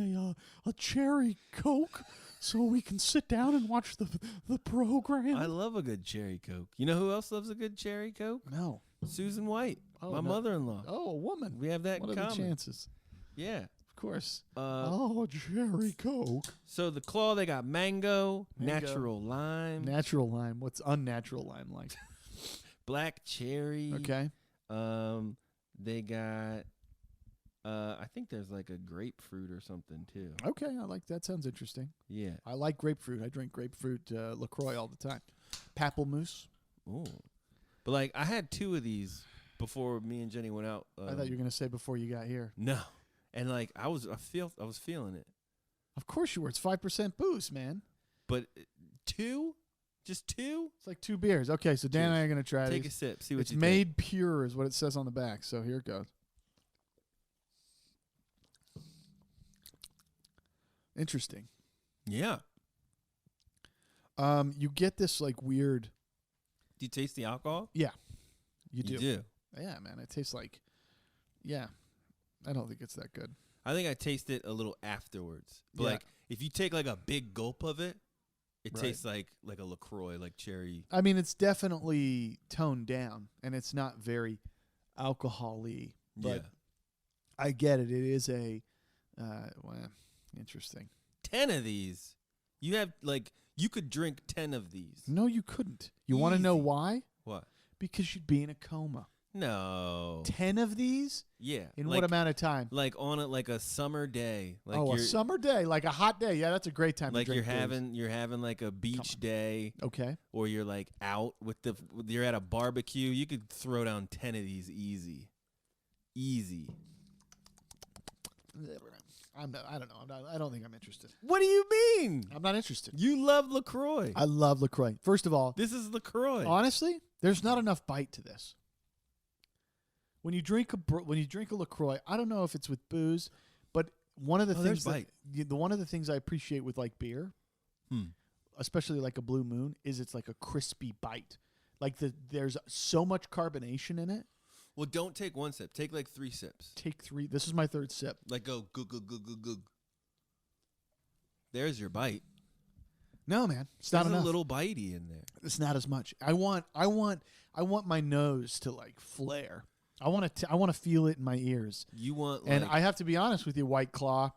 Speaker 1: a cherry Coke so we can sit down and watch the program?
Speaker 3: I love a good cherry Coke. You know who else loves a good cherry Coke?
Speaker 1: No.
Speaker 3: Susan White,
Speaker 1: Oh,
Speaker 3: my
Speaker 1: no.
Speaker 3: mother-in-law.
Speaker 1: Oh, a woman.
Speaker 3: We have that
Speaker 1: What
Speaker 3: in
Speaker 1: are the
Speaker 3: common.
Speaker 1: chances?
Speaker 3: Yeah.
Speaker 1: Of course. Cherry Coke.
Speaker 3: So the claw, they got mango,
Speaker 1: Mango.
Speaker 3: natural lime,
Speaker 1: Natural lime. What's unnatural lime like?
Speaker 3: black cherry.
Speaker 1: Okay.
Speaker 3: They got. I think there's like a grapefruit or something too.
Speaker 1: Okay, I like that. Sounds interesting.
Speaker 3: Yeah.
Speaker 1: I like grapefruit. I drink grapefruit LaCroix all the time. Pamplemousse.
Speaker 3: Ooh. But like, I had 2 of these before me and Jenny went out.
Speaker 1: I thought you were going to say before you got here.
Speaker 3: No. And like, I was feeling it.
Speaker 1: Of course you were. It's 5% booze, man.
Speaker 3: But 2, just 2.
Speaker 1: It's like 2 beers. Okay, so Dan and I are going to try
Speaker 3: Take a
Speaker 1: these.
Speaker 3: sip. See what
Speaker 1: It's
Speaker 3: you
Speaker 1: made pure is what it says on the back. So here it goes. Interesting.
Speaker 3: think. Yeah.
Speaker 1: You get this like weird.
Speaker 3: Do you taste the alcohol?
Speaker 1: Yeah, you do.
Speaker 3: do.
Speaker 1: Yeah, man. It tastes like. Yeah, I don't think it's that good.
Speaker 3: I think I taste it a little afterwards. But
Speaker 1: Yeah.
Speaker 3: like, if you take like a big gulp of it, it
Speaker 1: Right.
Speaker 3: tastes like a LaCroix, like cherry.
Speaker 1: I mean, it's definitely toned down, and it's not very alcohol-y. But
Speaker 3: Yeah.
Speaker 1: I get it. It is a interesting.
Speaker 3: 10 of these. You have like, you could drink 10 of these.
Speaker 1: No, you couldn't. You want to know
Speaker 3: Easy.
Speaker 1: why?
Speaker 3: What?
Speaker 1: Because you'd be in a coma.
Speaker 3: No.
Speaker 1: 10 of these
Speaker 3: Yeah.
Speaker 1: in what amount of time?
Speaker 3: Like on a summer day. Like
Speaker 1: a summer day, like a hot day. Yeah, that's a great time.
Speaker 3: Like
Speaker 1: to drink
Speaker 3: you're having like a beach day.
Speaker 1: Okay.
Speaker 3: Or you're like out you're at a barbecue. You could throw down 10 of these easy. Easy.
Speaker 1: I don't know. I don't think I'm interested.
Speaker 3: What do you mean?
Speaker 1: I'm not interested.
Speaker 3: You love LaCroix.
Speaker 1: I love LaCroix. First of all,
Speaker 3: This is LaCroix.
Speaker 1: honestly, there's not enough bite to this. When you drink a LaCroix, I don't know if it's with booze, but one of the things one of the things I appreciate with like beer, especially like a Blue Moon, is it's like a crispy bite. Like there's so much carbonation in it.
Speaker 3: Well, don't take one sip. Take like 3 sips.
Speaker 1: Take 3. This is my 3rd sip.
Speaker 3: Like go goog goog goog goog goog. There's your bite.
Speaker 1: No, man, it's not
Speaker 3: There's
Speaker 1: enough.
Speaker 3: a little bitey in there.
Speaker 1: It's not as much. I want my nose to like flare. I want to feel it in my ears.
Speaker 3: You want
Speaker 1: And I have to be honest with you, White Claw.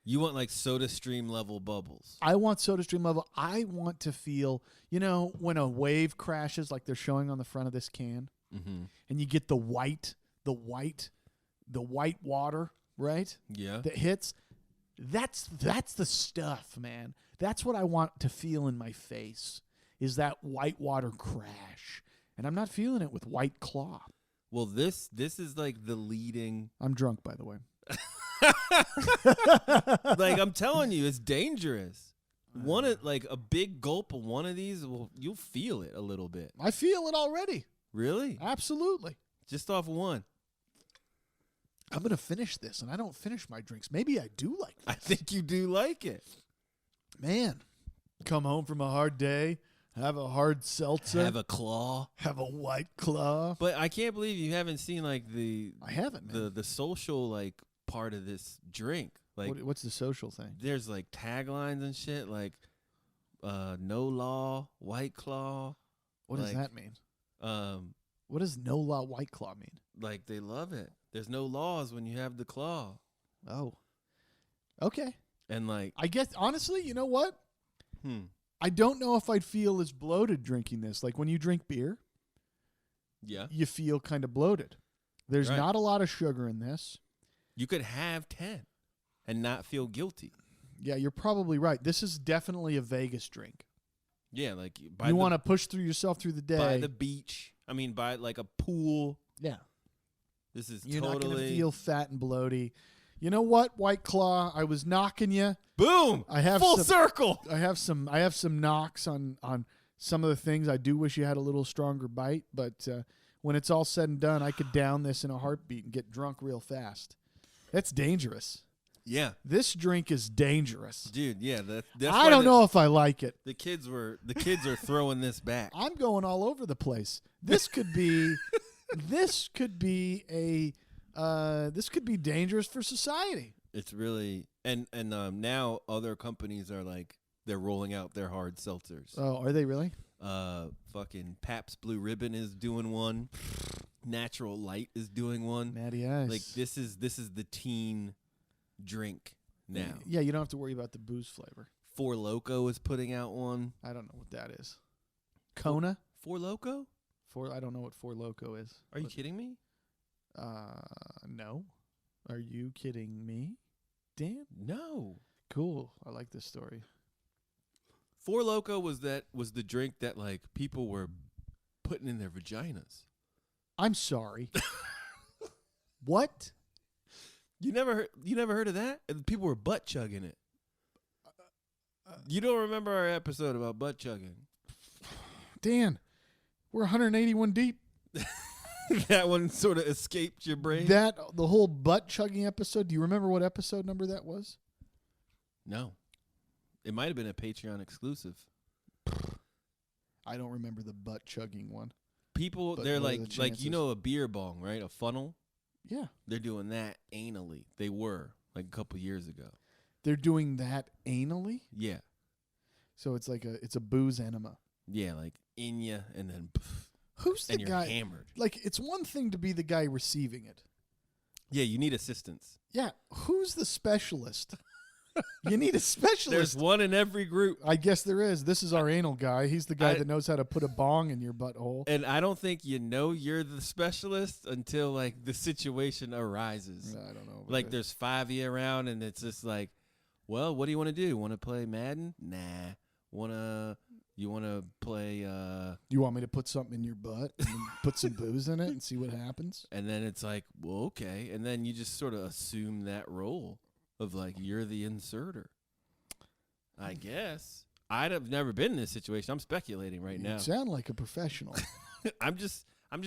Speaker 3: you want like Soda Stream level bubbles.
Speaker 1: I want SodaStream level. I want to feel, when a wave crashes like they're showing on the front of this can, and you get the white water, right?
Speaker 3: Yeah.
Speaker 1: That hits. That's the stuff, man. That's what I want to feel in my face. Is that white water crash? And I'm not feeling it with White Claw.
Speaker 3: Well, this is like the leading.
Speaker 1: I'm drunk, by the way.
Speaker 3: Like I'm telling you, it's dangerous. Like a big gulp of one of these, you'll feel it a little bit.
Speaker 1: I feel it already.
Speaker 3: Really?
Speaker 1: Absolutely.
Speaker 3: Just off one.
Speaker 1: I'm going to finish this, and I don't finish my drinks. Maybe I do like this.
Speaker 3: I think you do like it.
Speaker 1: Man, come home from a hard day, have a hard seltzer,
Speaker 3: Have a claw.
Speaker 1: have a White Claw.
Speaker 3: But I can't believe you haven't seen like
Speaker 1: I haven't, man.
Speaker 3: the social like part of this drink. Like
Speaker 1: What's the social thing?
Speaker 3: there's like taglines and shit like no law, White Claw.
Speaker 1: What does
Speaker 3: like,
Speaker 1: that mean?
Speaker 3: What
Speaker 1: does no law White Claw mean?
Speaker 3: Like they love it. There's no laws when you have the claw.
Speaker 1: Oh. Okay.
Speaker 3: And like
Speaker 1: I guess, honestly, you know what?
Speaker 3: hmm.
Speaker 1: I don't know if I'd feel as bloated drinking this. Like when you drink beer,
Speaker 3: Yeah.
Speaker 1: you feel kind of bloated. There's
Speaker 3: Right.
Speaker 1: not a lot of sugar in this.
Speaker 3: You could have 10 and not feel guilty.
Speaker 1: Yeah, you're probably right. This is definitely a Vegas drink.
Speaker 3: Yeah, like
Speaker 1: You want to push through yourself through the day.
Speaker 3: by the beach. I mean, by like a pool.
Speaker 1: Yeah.
Speaker 3: This is
Speaker 1: You're not going to
Speaker 3: totally
Speaker 1: feel fat and bloaty. You know what, White Claw? I was knocking you.
Speaker 3: boom.
Speaker 1: I have
Speaker 3: full
Speaker 1: some-
Speaker 3: circle.
Speaker 1: I have some knocks on some of the things. I do wish you had a little stronger bite, but when it's all said and done, I could down this in a heartbeat and get drunk real fast. That's dangerous.
Speaker 3: Yeah,
Speaker 1: This drink is dangerous.
Speaker 3: dude. Yeah, that's
Speaker 1: I
Speaker 3: why
Speaker 1: don't know if I like it.
Speaker 3: The kids are throwing this back.
Speaker 1: I'm going all over the place. This could be this could be dangerous for society.
Speaker 3: It's really and now other companies are like they're rolling out their hard seltzers.
Speaker 1: Oh, are they really?
Speaker 3: Fucking Pabst Blue Ribbon is doing one. Natural Light is doing one.
Speaker 1: Natty Ice.
Speaker 3: Like this is the teen drink now.
Speaker 1: Yeah, you don't have to worry about the booze flavor.
Speaker 3: Four Loko is putting out one.
Speaker 1: I don't know what that is. Kona?
Speaker 3: Four Loko?
Speaker 1: I don't know what Four Loko is.
Speaker 3: Are you kidding me?
Speaker 1: No. Are you kidding me, Dan?
Speaker 3: No.
Speaker 1: Cool. I like this story.
Speaker 3: Four Loko was the drink that like people were putting in their vaginas.
Speaker 1: I'm sorry. What?
Speaker 3: You never heard of that? And people were butt chugging it. You don't remember our episode about butt chugging?
Speaker 1: Dan, we're 181 deep.
Speaker 3: That one sort of escaped your brain.
Speaker 1: The whole butt chugging episode. Do you remember what episode number that was?
Speaker 3: No, it might have been a Patreon exclusive.
Speaker 1: I don't remember the butt chugging one.
Speaker 3: People,
Speaker 1: But
Speaker 3: they're
Speaker 1: what are
Speaker 3: like
Speaker 1: the
Speaker 3: you
Speaker 1: chances?
Speaker 3: know a beer bong, right? A funnel.
Speaker 1: Yeah.
Speaker 3: They're doing that anally. They were like a couple years ago.
Speaker 1: They're doing that anally?
Speaker 3: Yeah,
Speaker 1: So it's like it's a booze enema.
Speaker 3: yeah, like in ya, and then
Speaker 1: Who's the
Speaker 3: and you're
Speaker 1: guy?
Speaker 3: hammered.
Speaker 1: Like, it's one thing to be the guy receiving it.
Speaker 3: Yeah, you need assistance.
Speaker 1: Yeah. Who's the specialist You need a specialist.
Speaker 3: There's one in every group.
Speaker 1: I guess there is. This is our anal guy. He's the guy
Speaker 3: I-
Speaker 1: that knows how to put a bong in your butthole.
Speaker 3: And I don't think you know you're the specialist until like the situation arises.
Speaker 1: I don't know.
Speaker 3: Like there's 5 of you around and it's just like, well, what do you want to do? Want to play Madden? Nah. You want to play
Speaker 1: You want me to put something in your butt and then put some booze in it and see what happens?
Speaker 3: and then it's like, well, okay. And then you just sort of assume that role of like you're the inserter. I guess. I've never been in this situation. I'm speculating right now.
Speaker 1: You sound like a professional.
Speaker 3: I'm just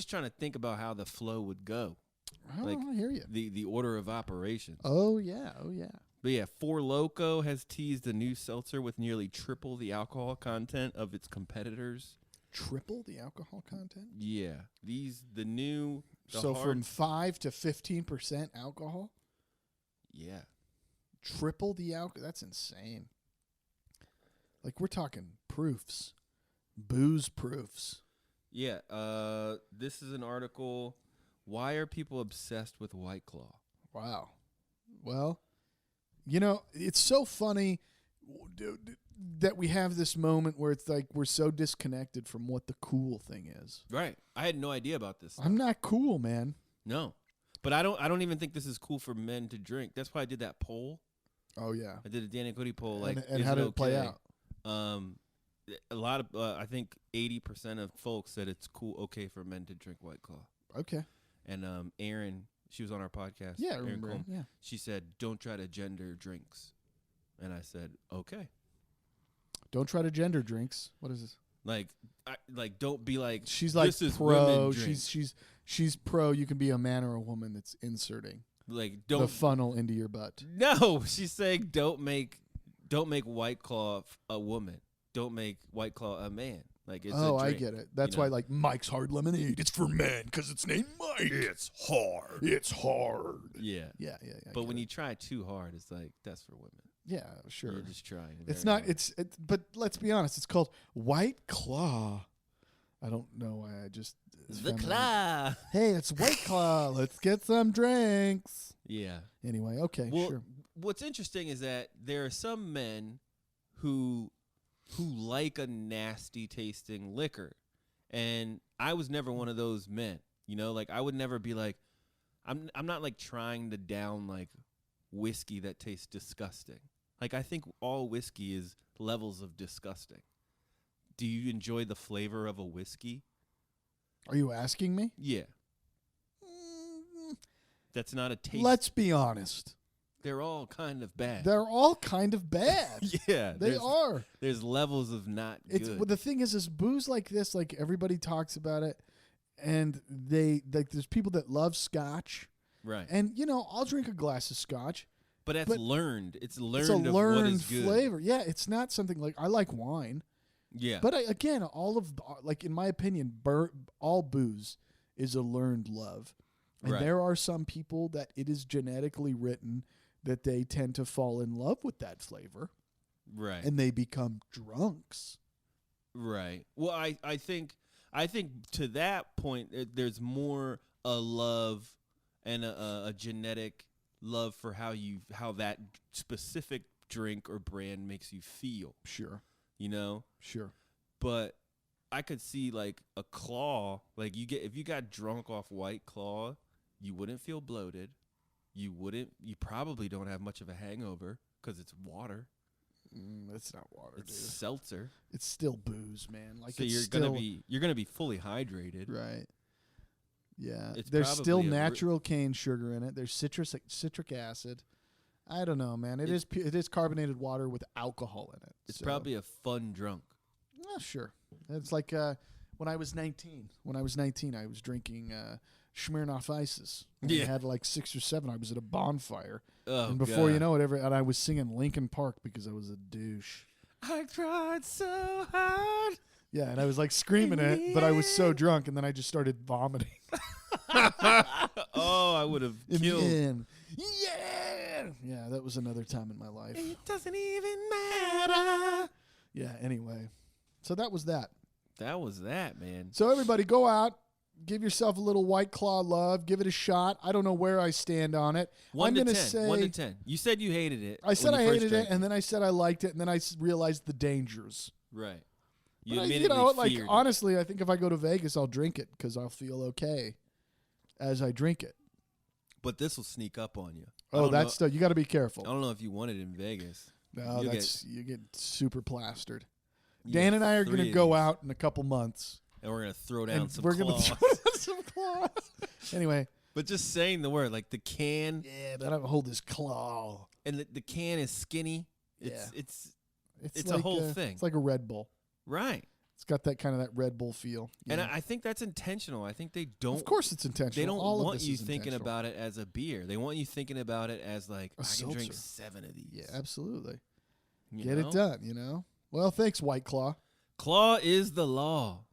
Speaker 3: trying to think about how the flow would go. Like,
Speaker 1: I hear you.
Speaker 3: The order of operations.
Speaker 1: Oh, yeah. Oh, yeah.
Speaker 3: But yeah, Four Loko has teased a new seltzer with nearly triple the alcohol content of its competitors.
Speaker 1: Triple the alcohol content?
Speaker 3: Yeah. The new
Speaker 1: So
Speaker 3: hard-
Speaker 1: from 5 to 15% alcohol?
Speaker 3: Yeah.
Speaker 1: Triple the alcohol? That's insane. Like, we're talking proofs. Booze proofs.
Speaker 3: Yeah, this is an article. Why are people obsessed with White Claw?
Speaker 1: Wow. Well, you know, it's so funny that we have this moment where it's like we're so disconnected from what the cool thing is.
Speaker 3: Right. I had no idea about this.
Speaker 1: I'm not cool, man.
Speaker 3: No. But I don't even think this is cool for men to drink. That's why I did that poll.
Speaker 1: Oh, yeah.
Speaker 3: I did a Dan and Kody poll. Like,
Speaker 1: and
Speaker 3: is
Speaker 1: how did
Speaker 3: it
Speaker 1: it play
Speaker 3: okay?
Speaker 1: out?
Speaker 3: A lot of I think 80% of folks said it's okay for men to drink White Claw.
Speaker 1: Okay.
Speaker 3: And Erin, she was on our podcast.
Speaker 1: Yeah, I
Speaker 3: Erin
Speaker 1: remember.
Speaker 3: Coleman,
Speaker 1: Yeah.
Speaker 3: She said, "Don't try to gender drinks," and I said, "Okay."
Speaker 1: Don't try to gender drinks. What is this?
Speaker 3: Like don't be like.
Speaker 1: She's like
Speaker 3: this is
Speaker 1: pro.
Speaker 3: women drink.
Speaker 1: She's pro. You can be a man or a woman that's inserting
Speaker 3: Like
Speaker 1: the
Speaker 3: don't.
Speaker 1: funnel into your butt.
Speaker 3: No, she's saying don't make White Claw a woman. Don't make White Claw a man. Like it's a
Speaker 1: I
Speaker 3: drink,
Speaker 1: get it. That's
Speaker 3: you know?
Speaker 1: why like Mike's Hard Lemonade. It's for men because it's named Mike.
Speaker 4: It's hard.
Speaker 1: It's hard.
Speaker 3: Yeah.
Speaker 1: Yeah.
Speaker 3: But when you try too hard, it's like that's for women.
Speaker 1: yeah, sure.
Speaker 3: You're just trying.
Speaker 1: It's
Speaker 3: very
Speaker 1: not.
Speaker 3: hard.
Speaker 1: It's. But let's be honest. It's called White Claw. I don't know why I just. it's
Speaker 3: the
Speaker 1: feminine.
Speaker 3: claw.
Speaker 1: Hey, it's White Claw. Let's get some drinks.
Speaker 3: Yeah.
Speaker 1: Anyway, okay,
Speaker 3: Well,
Speaker 1: sure.
Speaker 3: what's interesting is that there are some men who like a nasty tasting liquor, and I was never one of those men. You know, like I would never be like, I'm not like trying to down like whiskey that tastes disgusting. Like I think all whiskey is levels of disgusting. Do you enjoy the flavor of a whiskey?
Speaker 1: Are you asking me?
Speaker 3: Yeah. That's not a taste.
Speaker 1: Let's be honest.
Speaker 3: They're all kind of bad.
Speaker 1: They're all kind of bad.
Speaker 3: Yeah.
Speaker 1: They are.
Speaker 3: There's levels of not
Speaker 1: It's
Speaker 3: good.
Speaker 1: well, the thing is booze like this, like everybody talks about it, and they like there's people that love scotch,
Speaker 3: Right.
Speaker 1: and you know I'll drink a glass of scotch.
Speaker 3: But that's
Speaker 1: but
Speaker 3: learned. It's
Speaker 1: It's a
Speaker 3: learned of what
Speaker 1: learned
Speaker 3: is good.
Speaker 1: flavor. Yeah, it's not something like I like wine,
Speaker 3: Yeah.
Speaker 1: but again, all of like in my opinion, all booze is a learned love, and
Speaker 3: Right.
Speaker 1: there are some people that it is genetically written that they tend to fall in love with that flavor,
Speaker 3: right.
Speaker 1: and they become drunks.
Speaker 3: Right. Well, I think to that point there's more a love and a genetic love for how that specific drink or brand makes you feel,
Speaker 1: Sure,
Speaker 3: you know?
Speaker 1: sure.
Speaker 3: But I could see like a Claw, like if you got drunk off White Claw, you wouldn't feel bloated. You probably don't have much of a hangover because it's water.
Speaker 1: It's not water,
Speaker 3: It's
Speaker 1: dude.
Speaker 3: seltzer.
Speaker 1: It's still booze, man. Like
Speaker 3: So
Speaker 1: it's
Speaker 3: you're
Speaker 1: still,
Speaker 3: gonna be fully hydrated.
Speaker 1: right. Yeah,
Speaker 3: It's
Speaker 1: there's still
Speaker 3: probably
Speaker 1: natural cane sugar in it. There's citric acid. I don't know, man. It is carbonated water with alcohol in it.
Speaker 3: It's
Speaker 1: so.
Speaker 3: probably a fun drunk.
Speaker 1: Sure. It's like when I was 19. When I was 19, I was drinking Smirnoff Ices. And
Speaker 3: Yeah.
Speaker 1: I had like 6 or 7. I was at a bonfire,
Speaker 3: Oh,
Speaker 1: and before you
Speaker 3: God.
Speaker 1: know it, and I was singing Linkin Park because I was a douche.
Speaker 3: I tried so hard.
Speaker 1: Yeah, and I was like screaming it, but I was so drunk, and then I just started vomiting.
Speaker 3: Oh, I would have
Speaker 1: In the
Speaker 3: killed.
Speaker 1: end. Yeah, that was another time in my life.
Speaker 3: It doesn't even matter.
Speaker 1: Yeah, anyway. So that was that.
Speaker 3: That was that, man.
Speaker 1: So everybody go out, give yourself a little White Claw love. Give it a shot. I don't know where I stand on it.
Speaker 3: 1 to
Speaker 1: I'm
Speaker 3: 10.
Speaker 1: gonna say
Speaker 3: 1 to 10. You said you hated it.
Speaker 1: I said
Speaker 3: when
Speaker 1: I
Speaker 3: you first
Speaker 1: hated it,
Speaker 3: drank
Speaker 1: and then I said I liked it, and then I realized the dangers.
Speaker 3: Right.
Speaker 1: But
Speaker 3: You
Speaker 1: I-
Speaker 3: admittedly
Speaker 1: know, like
Speaker 3: feared it.
Speaker 1: honestly, I think if I go to Vegas, I'll drink it because I'll feel okay as I drink it.
Speaker 3: But this will sneak up on you. I
Speaker 1: Oh,
Speaker 3: don't
Speaker 1: that's
Speaker 3: know,
Speaker 1: you got to be careful.
Speaker 3: I don't know if you want it in Vegas.
Speaker 1: No,
Speaker 3: You'll
Speaker 1: you get super plastered.
Speaker 3: You
Speaker 1: Dan
Speaker 3: get
Speaker 1: and I are
Speaker 3: 3
Speaker 1: going to
Speaker 3: of
Speaker 1: go
Speaker 3: these,
Speaker 1: out in a couple months.
Speaker 3: and we're gonna throw down
Speaker 1: And
Speaker 3: some
Speaker 1: we're gonna
Speaker 3: claws.
Speaker 1: throw down some claws. Anyway,
Speaker 3: But just saying the word, like the can,
Speaker 1: yeah, but I don't hold this claw.
Speaker 3: and the can is skinny.
Speaker 1: Yeah.
Speaker 3: It's
Speaker 1: It's
Speaker 3: a
Speaker 1: like
Speaker 3: whole thing.
Speaker 1: It's like a Red Bull.
Speaker 3: right.
Speaker 1: It's got that kind of that Red Bull feel.
Speaker 3: And
Speaker 1: know?
Speaker 3: I think that's intentional. I think they don't.
Speaker 1: Of course, it's intentional.
Speaker 3: They don't
Speaker 1: All of
Speaker 3: want
Speaker 1: this
Speaker 3: you
Speaker 1: is
Speaker 3: thinking
Speaker 1: intentional.
Speaker 3: about it as a beer. They want you thinking about it as like
Speaker 1: A
Speaker 3: I can drink
Speaker 1: seltzer.
Speaker 3: 7 of these.
Speaker 1: Yeah, absolutely.
Speaker 3: You
Speaker 1: Get
Speaker 3: know?
Speaker 1: it done. You know. Well, thanks, White Claw.
Speaker 3: Claw is the law.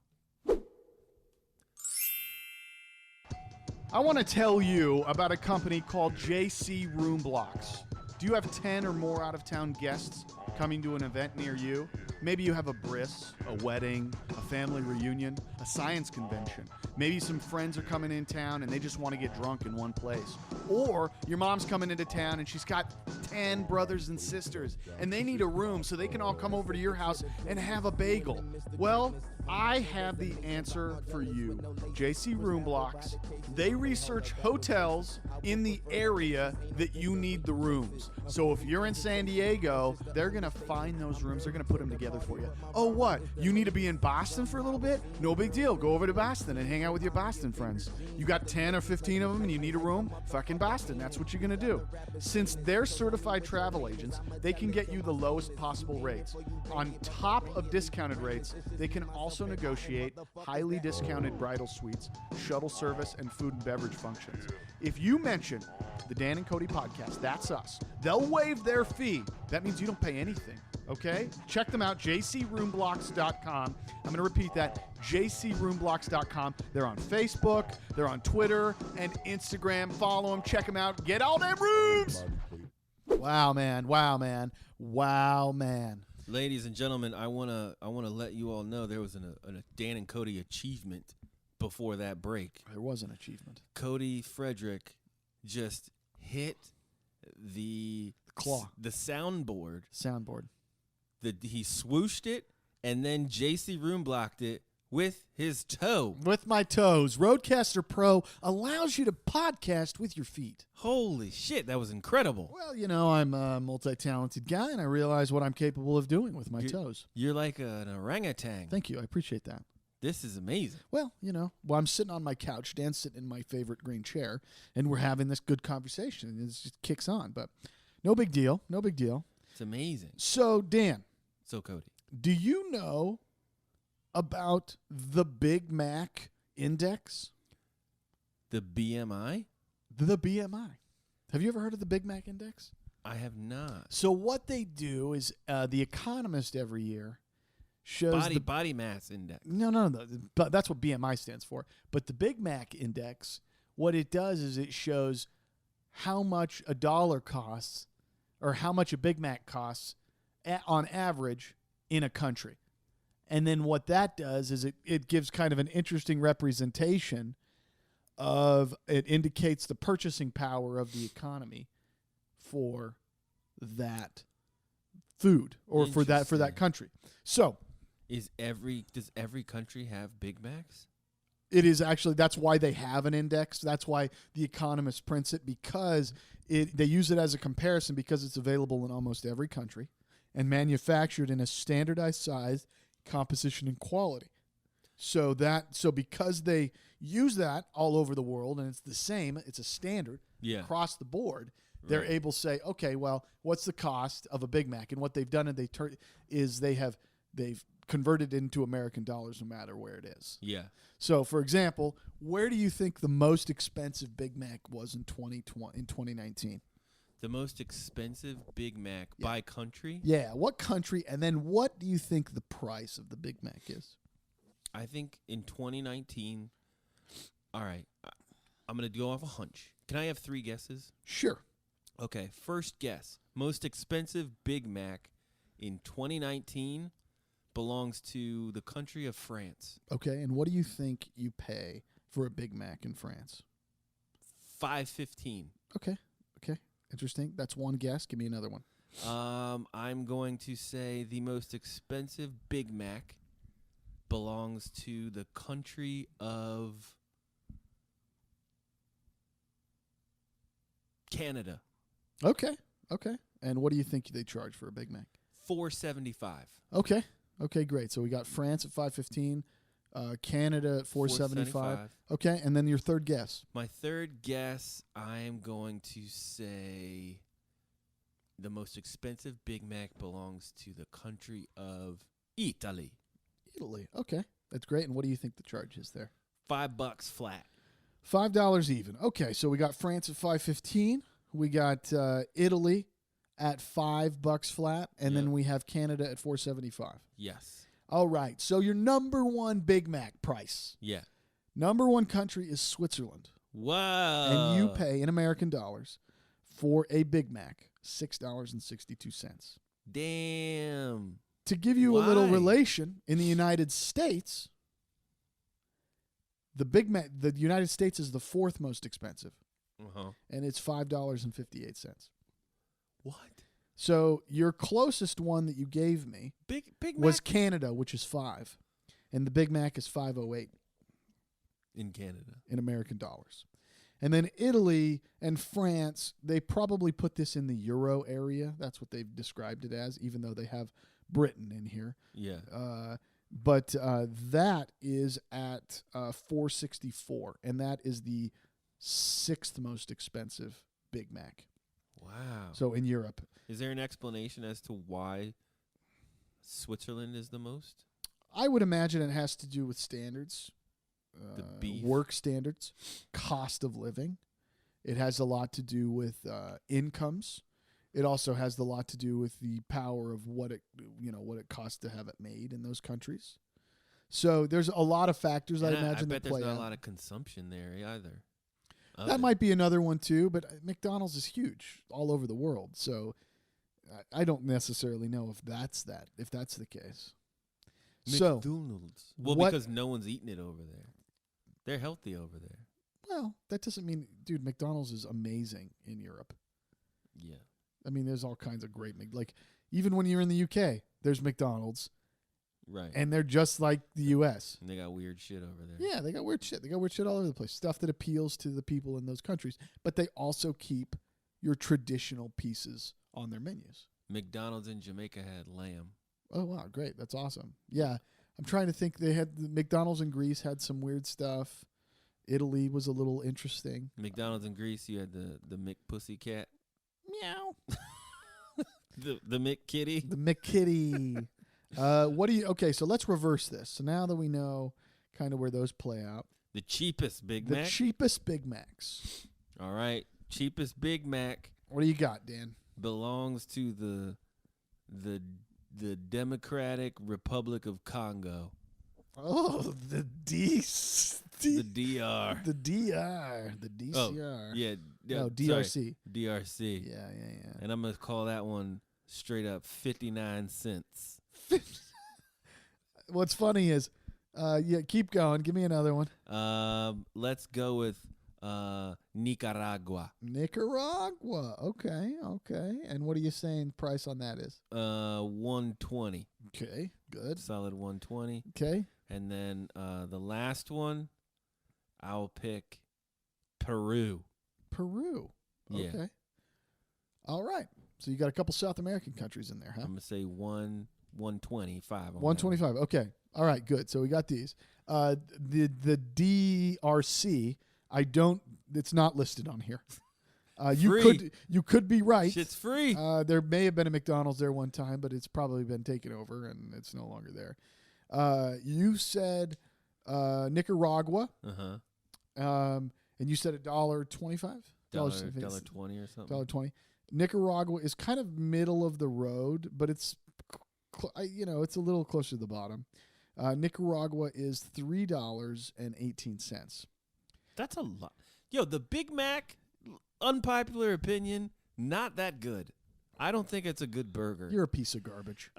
Speaker 1: I want to tell you about a company called JC Room Blocks. Do you have 10 or more out-of-town guests coming to an event near you? Maybe you have a bris, a wedding, a family reunion, a science convention. Maybe some friends are coming in town and they just want to get drunk in one place. Or your mom's coming into town and she's got 10 brothers and sisters and they need a room so they can all come over to your house and have a bagel. Well, I have the answer for you. JC Room Blocks. They research hotels in the area that you need the rooms. So if you're in San Diego, they're going to find those rooms. They're going to put them together for you. Oh, what? You need to be in Boston for a little bit? No big deal. Go over to Boston and hang out with your Boston friends. You got 10 or 15 of them and you need a room? Fucking Boston. That's what you're going to do. Since they're certified travel agents, they can get you the lowest possible rates. On top of discounted rates, they can also negotiate highly discounted bridal suites, shuttle service, and food and beverage functions. If you mention the Dan and Kody podcast, that's us, they'll waive their fee. That means you don't pay anything, okay? Check them out, jcroomblocks.com. I'm going to repeat that, jcroomblocks.com. They're on Facebook, they're on Twitter and Instagram. Follow them, check them out, get all them rooms! Wow, man, wow, man, wow, man.
Speaker 3: Ladies and gentlemen, I wanna let you all know there was a Dan and Kody achievement before that break.
Speaker 1: There was an achievement.
Speaker 3: Kody Frederick just hit the
Speaker 1: claw.
Speaker 3: the soundboard.
Speaker 1: Soundboard.
Speaker 3: He swooshed it, and then JC Room blocked it with his toe.
Speaker 1: With my toes. Roadcaster Pro allows you to podcast with your feet.
Speaker 3: Holy shit, that was incredible.
Speaker 1: Well, you know, I'm a multi-talented guy, and I realize what I'm capable of doing with my toes.
Speaker 3: You're like an orangutan.
Speaker 1: Thank you. I appreciate that.
Speaker 3: This is amazing.
Speaker 1: Well, you know, I'm sitting on my couch. Dan's sitting in my favorite green chair, and we're having this good conversation. And it just kicks on, but no big deal. No big deal.
Speaker 3: It's amazing.
Speaker 1: So, Dan,
Speaker 3: So, Kody.
Speaker 1: do you know about the Big Mac Index?
Speaker 3: The BMI?
Speaker 1: The BMI. Have you ever heard of the Big Mac Index?
Speaker 3: I have not.
Speaker 1: So what they do is The Economist every year shows
Speaker 3: Body mass index.
Speaker 1: No. But that's what BMI stands for. But the Big Mac Index, what it does is it shows how much a dollar costs or how much a Big Mac costs on average in a country. And then what that does is it gives kind of an interesting representation of, it indicates the purchasing power of the economy for that food or for that country. So
Speaker 3: does every country have Big Macs?
Speaker 1: it is actually, that's why they have an index. That's why The Economist prints it, because they use it as a comparison because it's available in almost every country and manufactured in a standardized size, composition, and quality. So because they use that all over the world and it's the same, it's a standard across the board, they're able to say, okay, well, what's the cost of a Big Mac? And what they've done they've converted it into American dollars no matter where it is.
Speaker 3: Yeah.
Speaker 1: So, for example, where do you think the most expensive Big Mac was in 2019?
Speaker 3: The most expensive Big Mac by country?
Speaker 1: Yeah, what country? And then what do you think the price of the Big Mac is?
Speaker 3: I think in 2019, all right, I'm going to go off a hunch. Can I have 3 guesses?
Speaker 1: Sure.
Speaker 3: Okay, first guess. Most expensive Big Mac in 2019 belongs to the country of France.
Speaker 1: Okay, and what do you think you pay for a Big Mac in France?
Speaker 3: $5.15.
Speaker 1: Okay. Interesting. That's one guess. Give me another one.
Speaker 3: I'm going to say the most expensive Big Mac belongs to the country of Canada.
Speaker 1: Okay. And what do you think they charge for a Big Mac?
Speaker 3: $4.75.
Speaker 1: Okay, great. So we got France at $5.15, Canada at $4.75. Okay, and then your third guess.
Speaker 3: My third guess, I am going to say the most expensive Big Mac belongs to the country of Italy.
Speaker 1: Italy. Okay, that's great. And what do you think the charge is there?
Speaker 3: $5 flat.
Speaker 1: $5 even. Okay, so we got France at $5.15. We got Italy at $5 flat, and then we have Canada at $4.75.
Speaker 3: Yes.
Speaker 1: All right. So your number one Big Mac price.
Speaker 3: Yeah.
Speaker 1: Number one country is Switzerland.
Speaker 3: Wow.
Speaker 1: And you pay in American dollars for a Big Mac $6.62.
Speaker 3: Damn.
Speaker 1: To give you a little
Speaker 3: Why?
Speaker 1: relation, in the United States, the United States is the fourth most expensive, and it's $5.58.
Speaker 3: What?
Speaker 1: So your closest one that you gave me
Speaker 3: Big Mac
Speaker 1: was Canada, which is $5, and the Big Mac is $5.08
Speaker 3: in Canada.
Speaker 1: in American dollars. And then Italy and France, they probably put this in the Euro area. That's what they've described it as, even though they have Britain in here.
Speaker 3: Yeah.
Speaker 1: But that is at $4.64, and that is the sixth most expensive Big Mac.
Speaker 3: Wow.
Speaker 1: So in Europe.
Speaker 3: Is there an explanation as to why Switzerland is the most?
Speaker 1: I would imagine it has to do with standards.
Speaker 3: The beef.
Speaker 1: Work standards, cost of living. It has a lot to do with incomes. It also has a lot to do with the power of what it costs to have it made in those countries. So there's a lot of factors I imagine
Speaker 3: I bet
Speaker 1: that play
Speaker 3: there's not
Speaker 1: out.
Speaker 3: a lot of consumption there either.
Speaker 1: That might be another one too, but McDonald's is huge all over the world. So I don't necessarily know if that's the case.
Speaker 3: McDonald's. Well,
Speaker 1: what-
Speaker 3: because no one's eating it over there. They're healthy over there.
Speaker 1: Well, that doesn't mean, dude, McDonald's is amazing in Europe.
Speaker 3: Yeah.
Speaker 1: I mean, there's all kinds of great, like even when you're in the UK, there's McDonald's,
Speaker 3: Right.
Speaker 1: and they're just like the US.
Speaker 3: And they got weird shit over there.
Speaker 1: Yeah, they got weird shit. They got weird shit all over the place. Stuff that appeals to the people in those countries, but they also keep your traditional pieces on their menus.
Speaker 3: McDonald's in Jamaica had lamb.
Speaker 1: Oh wow, great! That's awesome. Yeah, I'm trying to think. They had the McDonald's in Greece had some weird stuff. Italy was a little interesting.
Speaker 3: McDonald's in Greece, you had the McPussycat.
Speaker 1: Meow.
Speaker 3: The McKitty.
Speaker 1: The McKitty. Okay, so let's reverse this. So now that we know kind of where those play out,
Speaker 3: The cheapest Big
Speaker 1: the
Speaker 3: Mac.
Speaker 1: cheapest Big Macs.
Speaker 3: All right. Cheapest Big Mac
Speaker 1: What do you got, Dan?
Speaker 3: belongs to the Democratic Republic of Congo.
Speaker 1: Oh, the
Speaker 3: The DR.
Speaker 1: the DR, the DCR.
Speaker 3: Yeah.
Speaker 1: No,
Speaker 3: sorry,
Speaker 1: DRC.
Speaker 3: DRC.
Speaker 1: Yeah.
Speaker 3: And I'm going to call that one straight up 59 cents.
Speaker 1: What's funny is, keep going. Give me another one.
Speaker 3: Let's go with Nicaragua.
Speaker 1: Nicaragua. Okay. And what are you saying price on that is?
Speaker 3: 120.
Speaker 1: Okay, good.
Speaker 3: Solid 120.
Speaker 1: Okay.
Speaker 3: And then the last one, I'll pick Peru.
Speaker 1: Peru.
Speaker 3: Yeah.
Speaker 1: Okay. All right. So you got a couple South American countries in there, huh?
Speaker 3: I'm gonna say 125. on that
Speaker 1: 125. Okay. All right, good. So we got these. The DRC, it's not listed on here.
Speaker 3: Free.
Speaker 1: You could be right.
Speaker 3: Shit's free.
Speaker 1: There may have been a McDonald's there one time, but it's probably been taken over and it's no longer there. You said Nicaragua, and you said $1.25?
Speaker 3: $1.20 or something.
Speaker 1: $1.20. Nicaragua is kind of middle of the road, but it's it's a little closer to the bottom. Nicaragua is $3.18.
Speaker 3: That's a lot. Yo, the Big Mac, unpopular opinion, not that good. I don't think it's a good burger.
Speaker 1: You're a piece of garbage.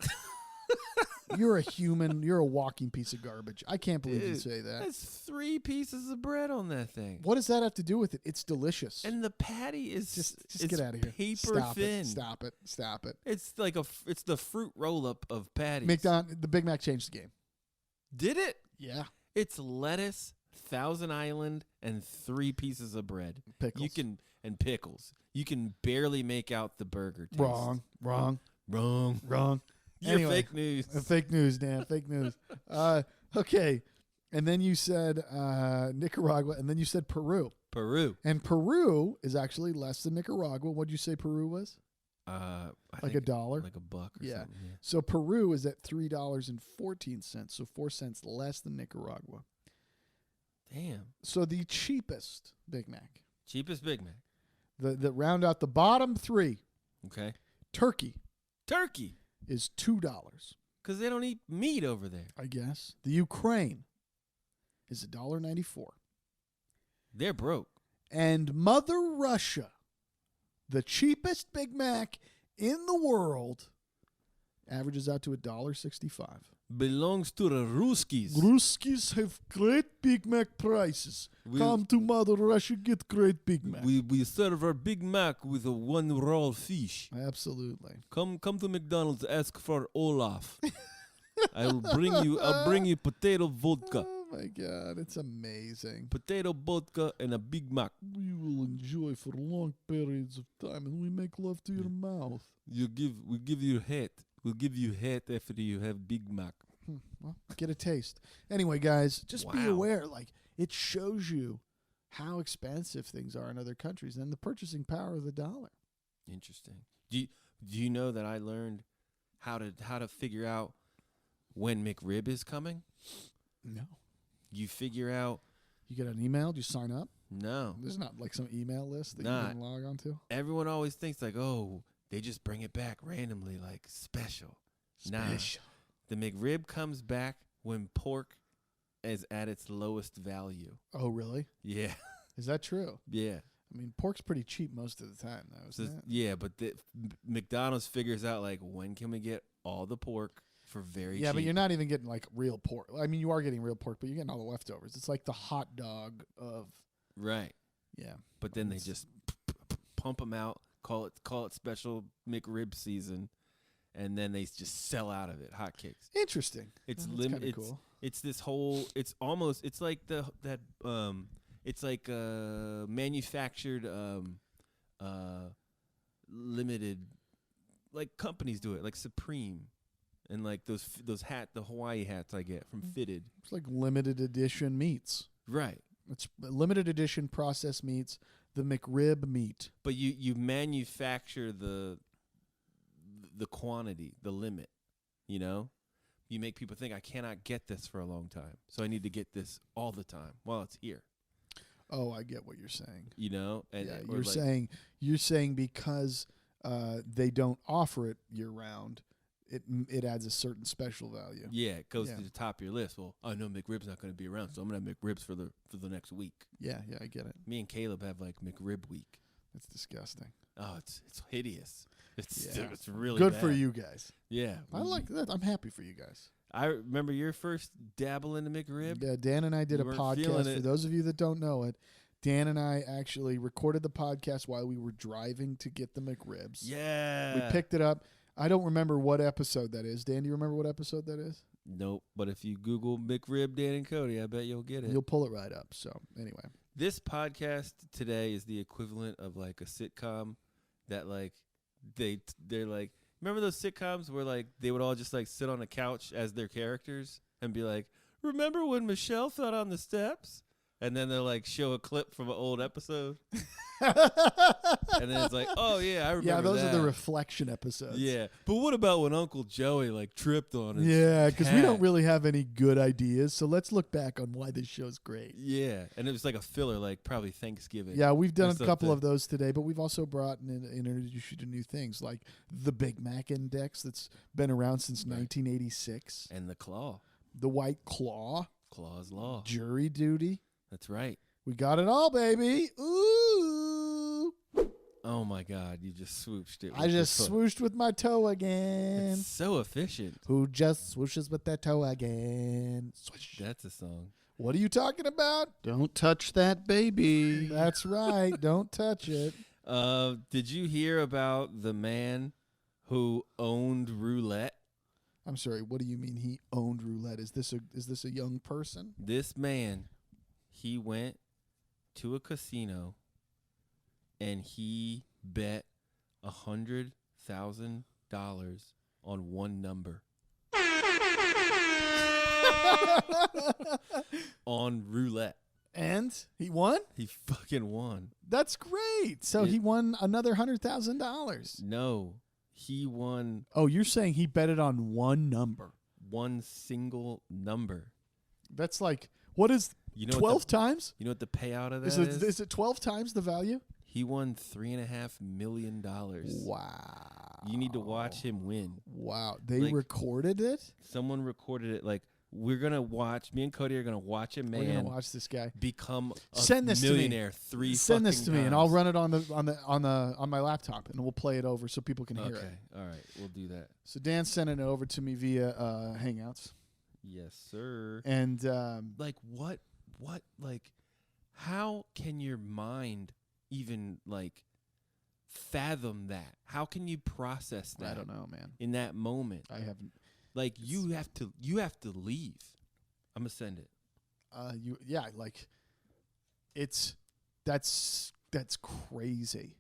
Speaker 1: You're a human. You're a walking piece of garbage. I can't believe you
Speaker 3: Dude,
Speaker 1: say that.
Speaker 3: That's 3 pieces of bread on that thing.
Speaker 1: What does that have to do with it? It's delicious.
Speaker 3: And the patty is
Speaker 1: just
Speaker 3: it's
Speaker 1: get out of here.
Speaker 3: paper
Speaker 1: Stop
Speaker 3: thin.
Speaker 1: It. Stop it. Stop it.
Speaker 3: It's like it's the fruit roll up of patties.
Speaker 1: The Big Mac changed the game.
Speaker 3: Did it?
Speaker 1: Yeah.
Speaker 3: It's lettuce, Thousand Island, and 3 pieces of bread.
Speaker 1: Pickles.
Speaker 3: And pickles. You can barely make out the burger taste.
Speaker 1: Wrong.
Speaker 3: You're
Speaker 1: Anyway,
Speaker 3: fake news.
Speaker 1: Fake news, Dan. Fake news. Okay. And then you said Nicaragua, and then you said Peru.
Speaker 3: Peru.
Speaker 1: And Peru is actually less than Nicaragua. What'd you say Peru was?
Speaker 3: I
Speaker 1: Like
Speaker 3: think
Speaker 1: $1?
Speaker 3: Like $1 or
Speaker 1: Yeah.
Speaker 3: something. Yeah.
Speaker 1: So Peru is at $3.14, so 4 cents less than Nicaragua.
Speaker 3: Damn.
Speaker 1: So the cheapest Big Mac,
Speaker 3: Cheapest Big Mac.
Speaker 1: the round out the bottom 3,
Speaker 3: Okay.
Speaker 1: turkey
Speaker 3: Turkey.
Speaker 1: is $2,
Speaker 3: Because they don't eat meat over there.
Speaker 1: I guess. The Ukraine is $1.94.
Speaker 3: They're broke.
Speaker 1: And Mother Russia, the cheapest Big Mac in the world, averages out to $1.65.
Speaker 3: Belongs to the Ruskies.
Speaker 1: Ruskies have great Big Mac prices. Come to Mother Russia, get great Big Mac.
Speaker 3: We serve our Big Mac with a 1 raw fish.
Speaker 1: Absolutely.
Speaker 3: Come to McDonald's, ask for Olaf. I'll bring you potato vodka.
Speaker 1: Oh my God, it's amazing.
Speaker 3: Potato vodka and a Big Mac.
Speaker 1: We will enjoy for long periods of time, and we make love to your mouth.
Speaker 3: We give you head. We'll give you head after you have Big Mac.
Speaker 1: Well, get a taste. Anyway, guys, just be
Speaker 3: Wow.
Speaker 1: aware. Like, it shows you how expensive things are in other countries and the purchasing power of the dollar.
Speaker 3: Interesting. Do you know that I learned how to figure out when McRib is coming?
Speaker 1: No.
Speaker 3: You figure out
Speaker 1: You get an email? Do you sign up?
Speaker 3: no.
Speaker 1: There's not like some email list that
Speaker 3: Nah.
Speaker 1: you can log on to?
Speaker 3: Everyone always thinks like, oh, they just bring it back randomly, like special. Nah. The McRib comes back when pork is at its lowest value.
Speaker 1: Oh, really?
Speaker 3: Yeah.
Speaker 1: Is that true?
Speaker 3: Yeah.
Speaker 1: I mean, pork's pretty cheap most of the time, though,
Speaker 3: So,
Speaker 1: isn't it?
Speaker 3: yeah, but McDonald's figures out like when can we get all the pork for very
Speaker 1: Yeah,
Speaker 3: cheap.
Speaker 1: but you're not even getting like real pork. I mean, you are getting real pork, but you're getting all the leftovers. It's like the hot dog of
Speaker 3: Right.
Speaker 1: yeah.
Speaker 3: But then they just pump them out, call it special McRib season, and then they just sell out of it. Hotcakes.
Speaker 1: Interesting.
Speaker 3: It's
Speaker 1: Well, that's
Speaker 3: limited.
Speaker 1: kinda cool.
Speaker 3: It's this whole. It's almost. It's like It's like manufactured. Limited. Like companies do it, like Supreme, and like the Hawaii hats I get from Fitted.
Speaker 1: It's like limited edition meats.
Speaker 3: Right.
Speaker 1: It's limited edition processed meats, the McRib meat.
Speaker 3: But you manufacture the quantity, the limit, you know? You make people think I cannot get this for a long time. So I need to get this all the time while it's here.
Speaker 1: Oh, I get what you're saying.
Speaker 3: You know? And
Speaker 1: Yeah,
Speaker 3: or
Speaker 1: you're saying because they don't offer it year round, it adds a certain special value.
Speaker 3: yeah, it goes
Speaker 1: Yeah.
Speaker 3: to the top of your list. Well, I know McRib's not going to be around, so I'm going to have McRib's for the next week.
Speaker 1: Yeah, I get it.
Speaker 3: Me and Caleb have like McRib week.
Speaker 1: It's disgusting.
Speaker 3: Oh, it's hideous. It's
Speaker 1: Yeah.
Speaker 3: it's really
Speaker 1: Good for
Speaker 3: bad.
Speaker 1: you guys.
Speaker 3: Yeah.
Speaker 1: I like that. I'm happy for you guys.
Speaker 3: I remember your first dabble into McRib.
Speaker 1: Yeah, Dan and I did
Speaker 3: You
Speaker 1: a
Speaker 3: weren't feeling
Speaker 1: podcast. For
Speaker 3: it.
Speaker 1: those of you that don't know it, Dan and I actually recorded the podcast while we were driving to get the McRibs.
Speaker 3: Yeah.
Speaker 1: We picked it up. I don't remember what episode that is. Dan, do you remember what episode that is?
Speaker 3: Nope. But if you Google McRib, Dan and Kody, I bet you'll get it.
Speaker 1: You'll pull it right up. So anyway.
Speaker 3: This podcast today is the equivalent of like a sitcom that like they're like, remember those sitcoms where like they would all just like sit on a couch as their characters and be like, remember when Michelle fell on the steps? And then they'll like show a clip from an old episode. And then it's like, oh yeah, I remember
Speaker 1: Yeah, those
Speaker 3: that.
Speaker 1: are the reflection episodes.
Speaker 3: Yeah. But what about when Uncle Joey like tripped on his
Speaker 1: Yeah, because we
Speaker 3: cat?
Speaker 1: don't really have any good ideas. So let's look back on why this show's great.
Speaker 3: Yeah. And it was like a filler, like probably Thanksgiving.
Speaker 1: Yeah, we've done
Speaker 3: or
Speaker 1: a couple
Speaker 3: something.
Speaker 1: of those today, but we've also brought in introduced you to new things like the Big Mac Index that's been around since 1986,
Speaker 3: And the claw.
Speaker 1: the White Claw,
Speaker 3: Claw's law.
Speaker 1: jury duty.
Speaker 3: That's right.
Speaker 1: We got it all, baby. Ooh.
Speaker 3: Oh my God! You just swooshed it.
Speaker 1: I
Speaker 3: with your
Speaker 1: just
Speaker 3: foot.
Speaker 1: swooshed with my toe again.
Speaker 3: It's so efficient.
Speaker 1: Who just swooshes with their toe again? Swish.
Speaker 3: That's a song.
Speaker 1: What are you talking about?
Speaker 6: Don't touch that baby.
Speaker 1: That's right. Don't touch it.
Speaker 3: Did you hear about the man who owned Roulette?
Speaker 1: I'm sorry. What do you mean he owned Roulette? Is this a young person?
Speaker 3: This man, he went to a casino and he bet $100,000 on one number. On Roulette.
Speaker 1: And he won?
Speaker 3: He fucking won.
Speaker 1: That's great. So he won another $100,000.
Speaker 3: No, he won
Speaker 1: Oh, you're saying he bet it on one number.
Speaker 3: one single number.
Speaker 1: That's like, what is
Speaker 3: You know
Speaker 1: 12 times?
Speaker 3: You know what the payout of that
Speaker 1: Is it 12 times the value?
Speaker 3: He won $3.5 million.
Speaker 1: Wow.
Speaker 3: You need to watch him win.
Speaker 1: Wow. They
Speaker 3: Like-
Speaker 1: recorded it?
Speaker 3: Someone recorded it. Like, we're gonna watch. Me and Cody are gonna watch a
Speaker 1: We're going
Speaker 3: man
Speaker 1: to watch this guy.
Speaker 3: become a
Speaker 1: Send this to me.
Speaker 3: millionaire.
Speaker 1: Send this to me, and I'll
Speaker 3: times.
Speaker 1: run it on my laptop, and we'll play it over so people can hear it.
Speaker 3: Okay, all right, we'll do that.
Speaker 1: So Dan sent it over to me via Hangouts,
Speaker 3: Yes, sir.
Speaker 1: and
Speaker 3: Like what? Like, how can your mind even like fathom that? How can you process that?
Speaker 1: I don't know, man.
Speaker 3: In that moment,
Speaker 1: I haven't.
Speaker 3: like you have to leave. I'm gonna send it.
Speaker 1: That's crazy,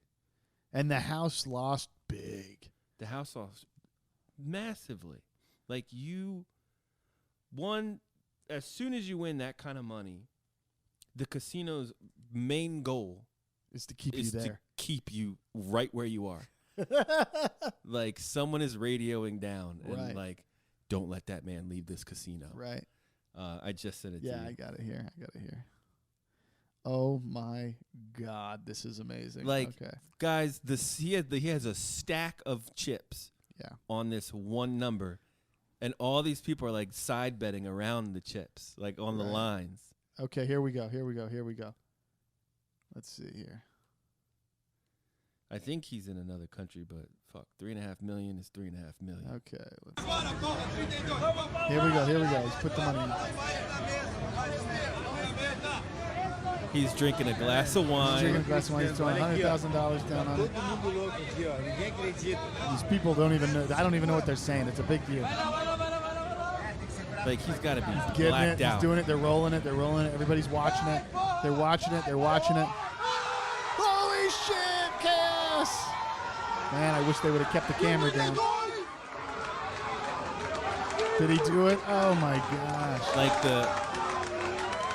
Speaker 1: and the house lost big.
Speaker 3: The house lost massively. Like you won as soon as you win that kind of money, the casino's main goal
Speaker 1: Is to keep
Speaker 3: is
Speaker 1: you
Speaker 3: to
Speaker 1: there.
Speaker 3: keep you right where you are. Like someone is radioing down and
Speaker 1: Right.
Speaker 3: like, don't let that man leave this casino.
Speaker 1: Right.
Speaker 3: I just sent it to
Speaker 1: Yeah,
Speaker 3: you.
Speaker 1: I got it here. Oh my God, this is amazing.
Speaker 3: Like,
Speaker 1: okay.
Speaker 3: guys, he has a stack of chips
Speaker 1: Yeah.
Speaker 3: on this one number, and all these people are like side betting around the chips, like on the
Speaker 1: Right.
Speaker 3: lines.
Speaker 1: Okay, here we go. Let's see here.
Speaker 3: I think he's in another country, but fuck, 3.5 million is 3.5 million.
Speaker 1: Okay. Here we go. Let's put the money in.
Speaker 3: He's drinking a glass of wine.
Speaker 1: Drinking a glass of wine. He's throwing $100,000 down on it. These people don't even know. I don't even know what they're saying. It's a big deal.
Speaker 3: Like he's got to be
Speaker 1: Getting it.
Speaker 3: blacked out.
Speaker 1: He's doing it. They're rolling it. Everybody's watching it. They're watching it. Holy shit, chaos! Man, I wish they would have kept the camera down. Did he do it? Oh my gosh.
Speaker 3: Like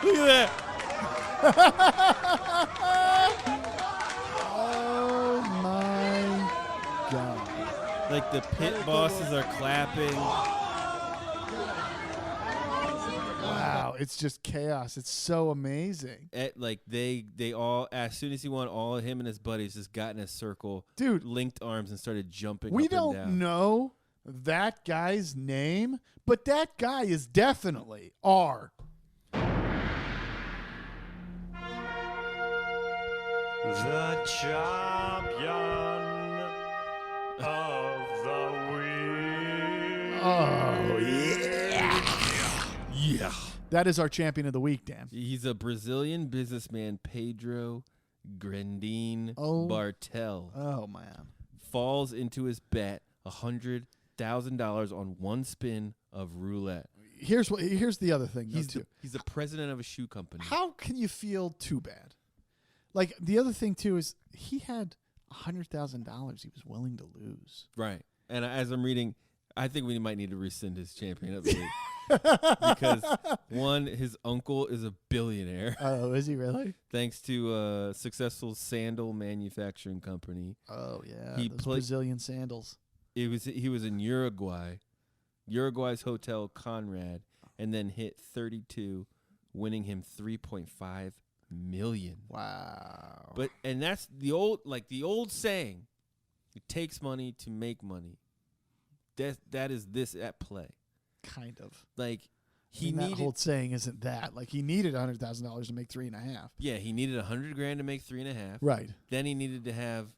Speaker 3: look at that.
Speaker 1: Oh my God.
Speaker 3: Like the pit bosses are clapping.
Speaker 1: Wow, it's just chaos. It's so amazing.
Speaker 3: Like they all, as soon as he won, all of him and his buddies just got in a circle,
Speaker 1: Dude,
Speaker 3: linked arms and started jumping
Speaker 1: we
Speaker 3: up and
Speaker 1: don't
Speaker 3: down.
Speaker 1: know that guy's name, but that guy is definitely R.
Speaker 4: The champion of the week.
Speaker 1: Oh, yeah.
Speaker 3: Yeah.
Speaker 1: That is our champion of the week, Dan.
Speaker 3: He's a Brazilian businessman, Pedro Grandin
Speaker 1: Oh.
Speaker 3: Bartel.
Speaker 1: Oh, man.
Speaker 3: Falls into his bet $100,000 on one spin of roulette.
Speaker 1: Here's the other thing, though, too.
Speaker 3: He's the president of a shoe company.
Speaker 1: How can you feel too bad? Like, the other thing, too, is he had $100,000 he was willing to lose.
Speaker 3: Right. And as I'm reading, I think we might need to rescind his champion of the week. Because, one, his uncle is a billionaire
Speaker 1: Oh, is he really?
Speaker 3: thanks to a successful sandal manufacturing company.
Speaker 1: Oh, yeah.
Speaker 3: He
Speaker 1: Those
Speaker 3: played-
Speaker 1: Brazilian sandals.
Speaker 3: He was in Uruguay's Hotel Conrad, and then hit 32, winning him $3.5 million.
Speaker 1: Wow.
Speaker 3: But and that's the old saying, it takes money to make money. That is this at play.
Speaker 1: kind of.
Speaker 3: Like
Speaker 1: He that whole saying isn't that. Like, he needed $100,000 to make $3.5.
Speaker 3: Yeah, he needed $100,000 to make $3.5.
Speaker 1: Right.
Speaker 3: Then he needed to have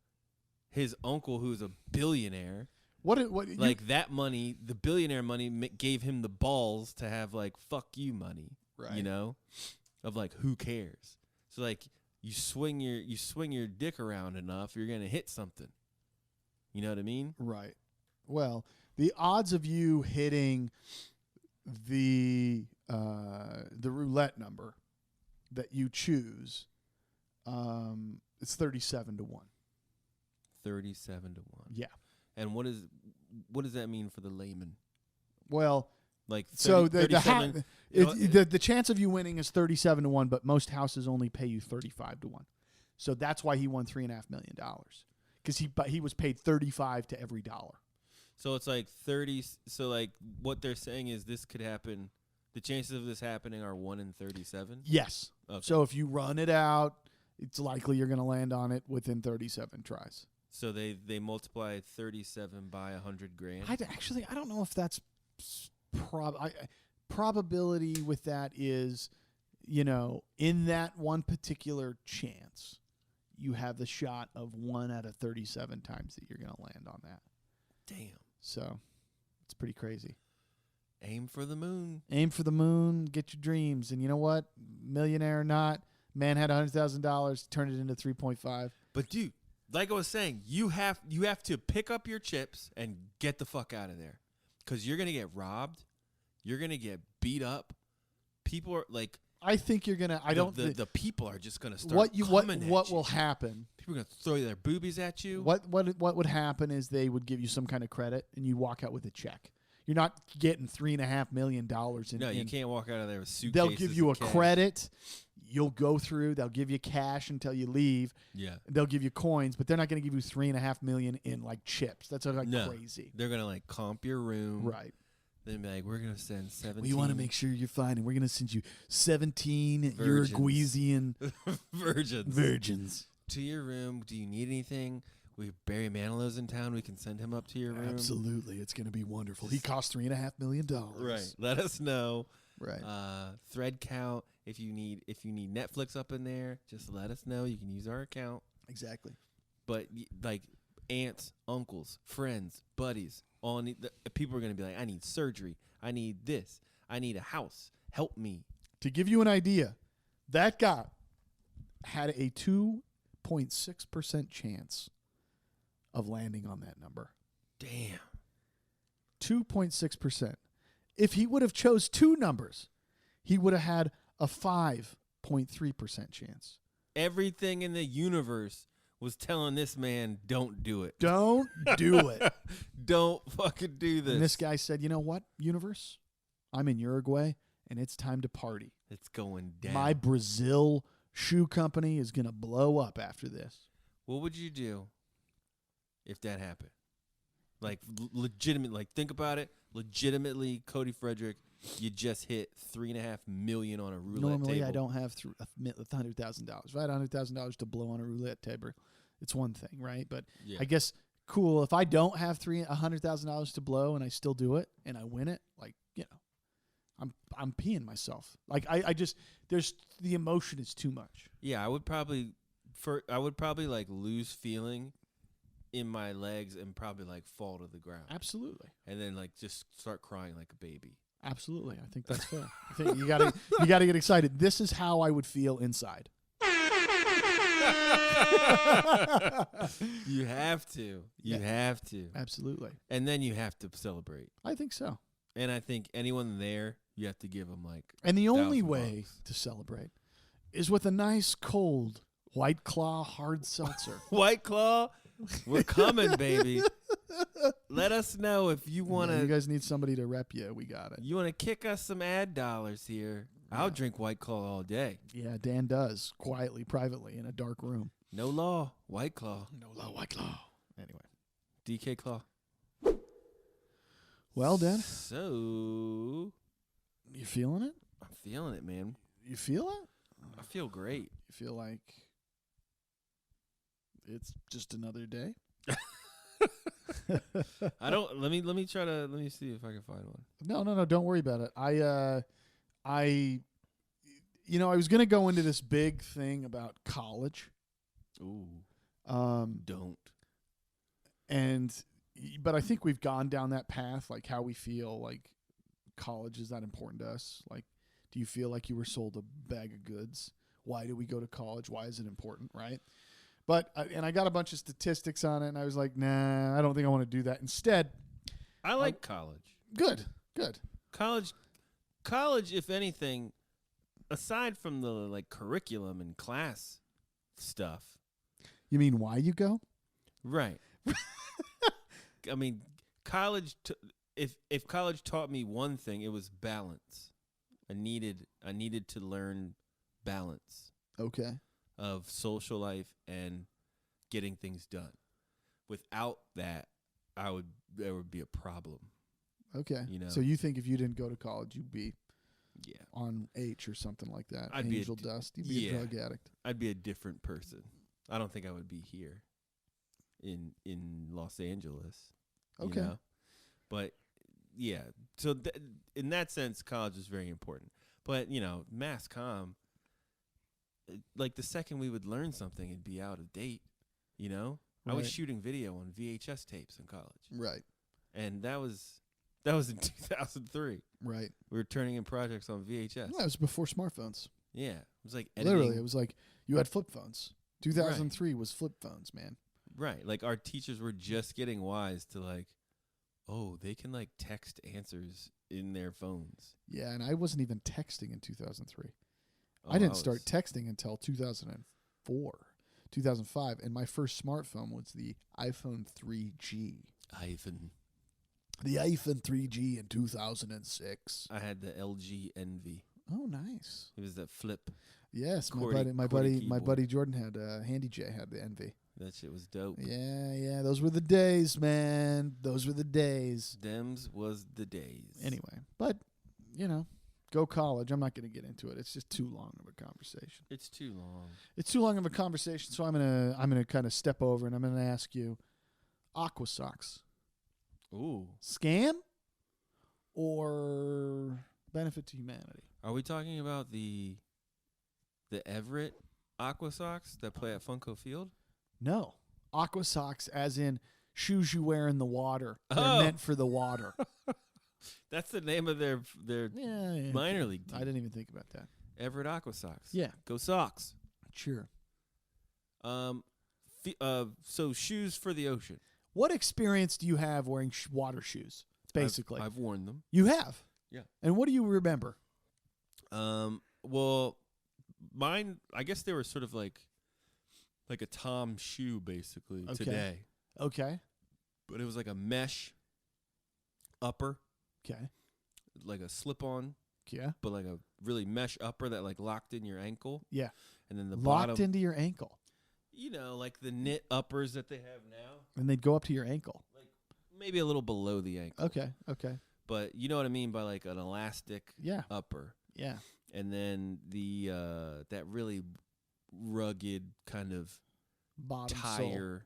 Speaker 3: his uncle, who's a billionaire,
Speaker 1: What
Speaker 3: like that money, the billionaire money, gave him the balls to have like "fuck you" money,
Speaker 1: Right.
Speaker 3: You know, of like who cares? So like you swing your dick around enough, you're gonna hit something. You know what I mean?
Speaker 1: Right. Well, the odds of you hitting the roulette number that you choose, it's 37 to 1.
Speaker 3: 37 to 1.
Speaker 1: Yeah.
Speaker 3: And what does that mean for the layman?
Speaker 1: Well,
Speaker 3: Like 30,
Speaker 1: so
Speaker 3: 37, you know,
Speaker 1: the chance of you winning is 37 to 1, but most houses only pay you 35 to 1. So that's why he won $3.5 million, because he was paid 35 to every dollar.
Speaker 3: so it's like 30. So like what they're saying is this could happen. The chances of this happening are 1 in 37.
Speaker 1: Yes.
Speaker 3: Okay.
Speaker 1: So if you run it out, it's likely you're going to land on it within 37 tries.
Speaker 3: So they multiply 37 by 100 grand.
Speaker 1: I don't know if that's probability with that is, in that one particular chance, you have the shot of 1 out of 37 times that you're going to land on that.
Speaker 3: Damn.
Speaker 1: So it's pretty crazy.
Speaker 3: Aim for the moon.
Speaker 1: Aim for the moon, get your dreams. And you know what? Millionaire or not, man had $100,000, turned it into 3.5.
Speaker 3: But dude, like I was saying, you have to pick up your chips and get the fuck out of there, because you're gonna get robbed, you're gonna get beat up. People are like,
Speaker 1: I think you're gonna.
Speaker 3: the people are just gonna start coming at
Speaker 1: what
Speaker 3: you.
Speaker 1: will happen?
Speaker 3: People are gonna throw their boobies at you.
Speaker 1: What would happen is they would give you some kind of credit and you walk out with a check. You're not getting $3.5 million in.
Speaker 3: No, you can't walk out of there with suitcases.
Speaker 1: They'll give you a
Speaker 3: and cash.
Speaker 1: credit. You'll go through. They'll give you cash until you leave.
Speaker 3: Yeah.
Speaker 1: They'll give you coins, but they're not going to give you $3.5 million in like chips. That's like
Speaker 3: No.
Speaker 1: crazy.
Speaker 3: They're gonna like comp your room.
Speaker 1: Right.
Speaker 3: Then be like, we're gonna send 17.
Speaker 1: We want to make sure you're fine, and we're going to send you 17
Speaker 3: Virgins.
Speaker 1: Uruguayan
Speaker 3: virgins to your room. Do you need anything? We Barry Manilow's in town. We can send him up to your room.
Speaker 1: Absolutely, it's going to be wonderful. He cost $3.5 million.
Speaker 3: Right. Let us know.
Speaker 1: Right.
Speaker 3: Thread count. If you need Netflix up in there, just let us know. You can use our account.
Speaker 1: Exactly.
Speaker 3: But like aunts, uncles, friends, buddies, all people are gonna be like, I need surgery. I need this. I need a house. Help me.
Speaker 1: To give you an idea, that guy had a 2.6% chance of landing on that number.
Speaker 3: Damn.
Speaker 1: 2.6%. If he would have chose two numbers, he would have had a 5.3% chance.
Speaker 3: Everything in the universe was telling this man, don't do it.
Speaker 1: Don't do it.
Speaker 3: Don't fucking do this.
Speaker 1: And this guy said, you know what, universe? I'm in Uruguay, and it's time to party.
Speaker 3: It's going down.
Speaker 1: My Brazil shoe company is going to blow up after this.
Speaker 3: What would you do if that happened? Like, legitimate, like, think about it. Legitimately, Kody Frederick, you just hit $3.5 million on a roulette
Speaker 1: Normally,
Speaker 3: table.
Speaker 1: I don't have $100,000. If I had $100,000 to blow on a roulette table, it's one thing, right? But
Speaker 3: Yeah.
Speaker 1: I guess cool. If I don't have $100,000 to blow and I still do it and I win it, like, I'm peeing myself. Like I just there's the emotion is too much.
Speaker 3: Yeah, I would probably like lose feeling in my legs and probably like fall to the ground.
Speaker 1: Absolutely.
Speaker 3: And then like just start crying like a baby.
Speaker 1: Absolutely. I think that's fair. I think you gotta get excited. This is how I would feel inside.
Speaker 3: You have to. You have to.
Speaker 1: Absolutely.
Speaker 3: And then you have to celebrate.
Speaker 1: I think so.
Speaker 3: And I think anyone there, you have to give them like.
Speaker 1: And the only
Speaker 3: $1,000
Speaker 1: way to celebrate is with a nice cold White Claw hard seltzer.
Speaker 3: White Claw, we're coming, baby. Let us know if you want to.
Speaker 1: You guys need somebody to rep you. We got it.
Speaker 3: You want to kick us some ad dollars here? I'll drink White Claw all day.
Speaker 1: Yeah, Dan does quietly, privately in a dark room.
Speaker 3: No law, White Claw.
Speaker 1: No law, White Claw. Anyway,
Speaker 3: DK Claw.
Speaker 1: well, Dan,
Speaker 3: So
Speaker 1: you feeling it?
Speaker 3: I'm feeling it, man.
Speaker 1: You feel it?
Speaker 3: I feel great.
Speaker 1: You feel like it's just another day?
Speaker 3: I don't. Let me see if I can find one.
Speaker 1: No. Don't worry about it. I was gonna go into this big thing about college.
Speaker 3: Ooh.
Speaker 1: Um,
Speaker 3: Don't.
Speaker 1: But I think we've gone down that path, like how we feel like college is that important to us. Like, do you feel like you were sold a bag of goods? Why do we go to college? Why is it important, right? But I got a bunch of statistics on it, and I was like, nah, I don't think I want to do that. Instead,
Speaker 3: I like college.
Speaker 1: good.
Speaker 3: College, if anything, aside from the like curriculum and class stuff.
Speaker 1: You mean why you go?
Speaker 3: Right. I mean, college. If college taught me one thing, it was balance. I needed to learn balance
Speaker 1: Okay.
Speaker 3: of social life and getting things done. Without that, there would be a problem.
Speaker 1: Okay.
Speaker 3: You know.
Speaker 1: So you think if you didn't go to college, you'd be
Speaker 3: Yeah.
Speaker 1: on H or something like that?
Speaker 3: I'd be
Speaker 1: Angel dust. You'd be a drug addict.
Speaker 3: I'd be a different person. I don't think I would be here in Los Angeles.
Speaker 1: Okay.
Speaker 3: You know? But yeah, so in that sense, college is very important. But mass comm, like the second we would learn something, it'd be out of date. I was
Speaker 1: Right.
Speaker 3: shooting video on VHS tapes in college,
Speaker 1: Right.
Speaker 3: and that was in 2003.
Speaker 1: Right.
Speaker 3: We were turning in projects on VHS.
Speaker 1: Well, that was before smartphones.
Speaker 3: Yeah, it was like editing.
Speaker 1: Literally, it was like you had flip phones. 2003 was flip phones, man.
Speaker 3: Right. Like our teachers were just getting wise to like, oh, they can like text answers in their phones.
Speaker 1: Yeah, and I wasn't even texting in 2003.
Speaker 3: Oh,
Speaker 1: I didn't start texting until 2004, 2005, and my first smartphone was the iPhone 3G.
Speaker 3: Ivan.
Speaker 1: The iPhone 3G in 2006.
Speaker 3: I had the LG Envy.
Speaker 1: Oh, nice.
Speaker 3: It was that flip.
Speaker 1: Yes,
Speaker 3: QWERTY
Speaker 1: my
Speaker 3: keyboard.
Speaker 1: buddy Jordan had Handy J had the Envy.
Speaker 3: That shit was dope.
Speaker 1: Yeah, those were the days, man. Those were the days.
Speaker 3: Dems was the days.
Speaker 1: Anyway, but go college. I'm not going to get into it. It's just too long of a conversation.
Speaker 3: It's too long.
Speaker 1: It's too long of a conversation, so I'm gonna kind of step over and I'm gonna ask you, Aqua Socks,
Speaker 3: Ooh.
Speaker 1: scam or benefit to humanity?
Speaker 3: Are we talking about the Everett Aqua Socks that play at Funko Field?
Speaker 1: No, Aqua Socks, as in shoes you wear in the water. They're
Speaker 3: Oh.
Speaker 1: meant for the water.
Speaker 3: That's the name of their
Speaker 1: Yeah.
Speaker 3: minor league team.
Speaker 1: I didn't even think about that.
Speaker 3: Everett Aqua Socks.
Speaker 1: Yeah,
Speaker 3: Go Sox.
Speaker 1: sure.
Speaker 3: So shoes for the ocean.
Speaker 1: What experience do you have wearing water shoes? Basically,
Speaker 3: I've worn them.
Speaker 1: you have.
Speaker 3: Yeah.
Speaker 1: And what do you remember?
Speaker 3: Well, mine, I guess they were sort of like a Tom shoe, basically,
Speaker 1: Okay.
Speaker 3: today.
Speaker 1: Okay.
Speaker 3: But it was like a mesh upper,
Speaker 1: Okay.
Speaker 3: like a slip-on,
Speaker 1: Yeah.
Speaker 3: but like a really mesh upper that like locked in your ankle.
Speaker 1: Yeah.
Speaker 3: And then the
Speaker 1: Locked
Speaker 3: bottom,
Speaker 1: into your ankle,
Speaker 3: like the knit uppers that they have now,
Speaker 1: and they'd go up to your ankle.
Speaker 3: like maybe a little below the ankle.
Speaker 1: Okay.
Speaker 3: But you know what I mean by like an elastic
Speaker 1: Yeah.
Speaker 3: upper.
Speaker 1: Yeah.
Speaker 3: And then the that really rugged kind of
Speaker 1: Bottom sole.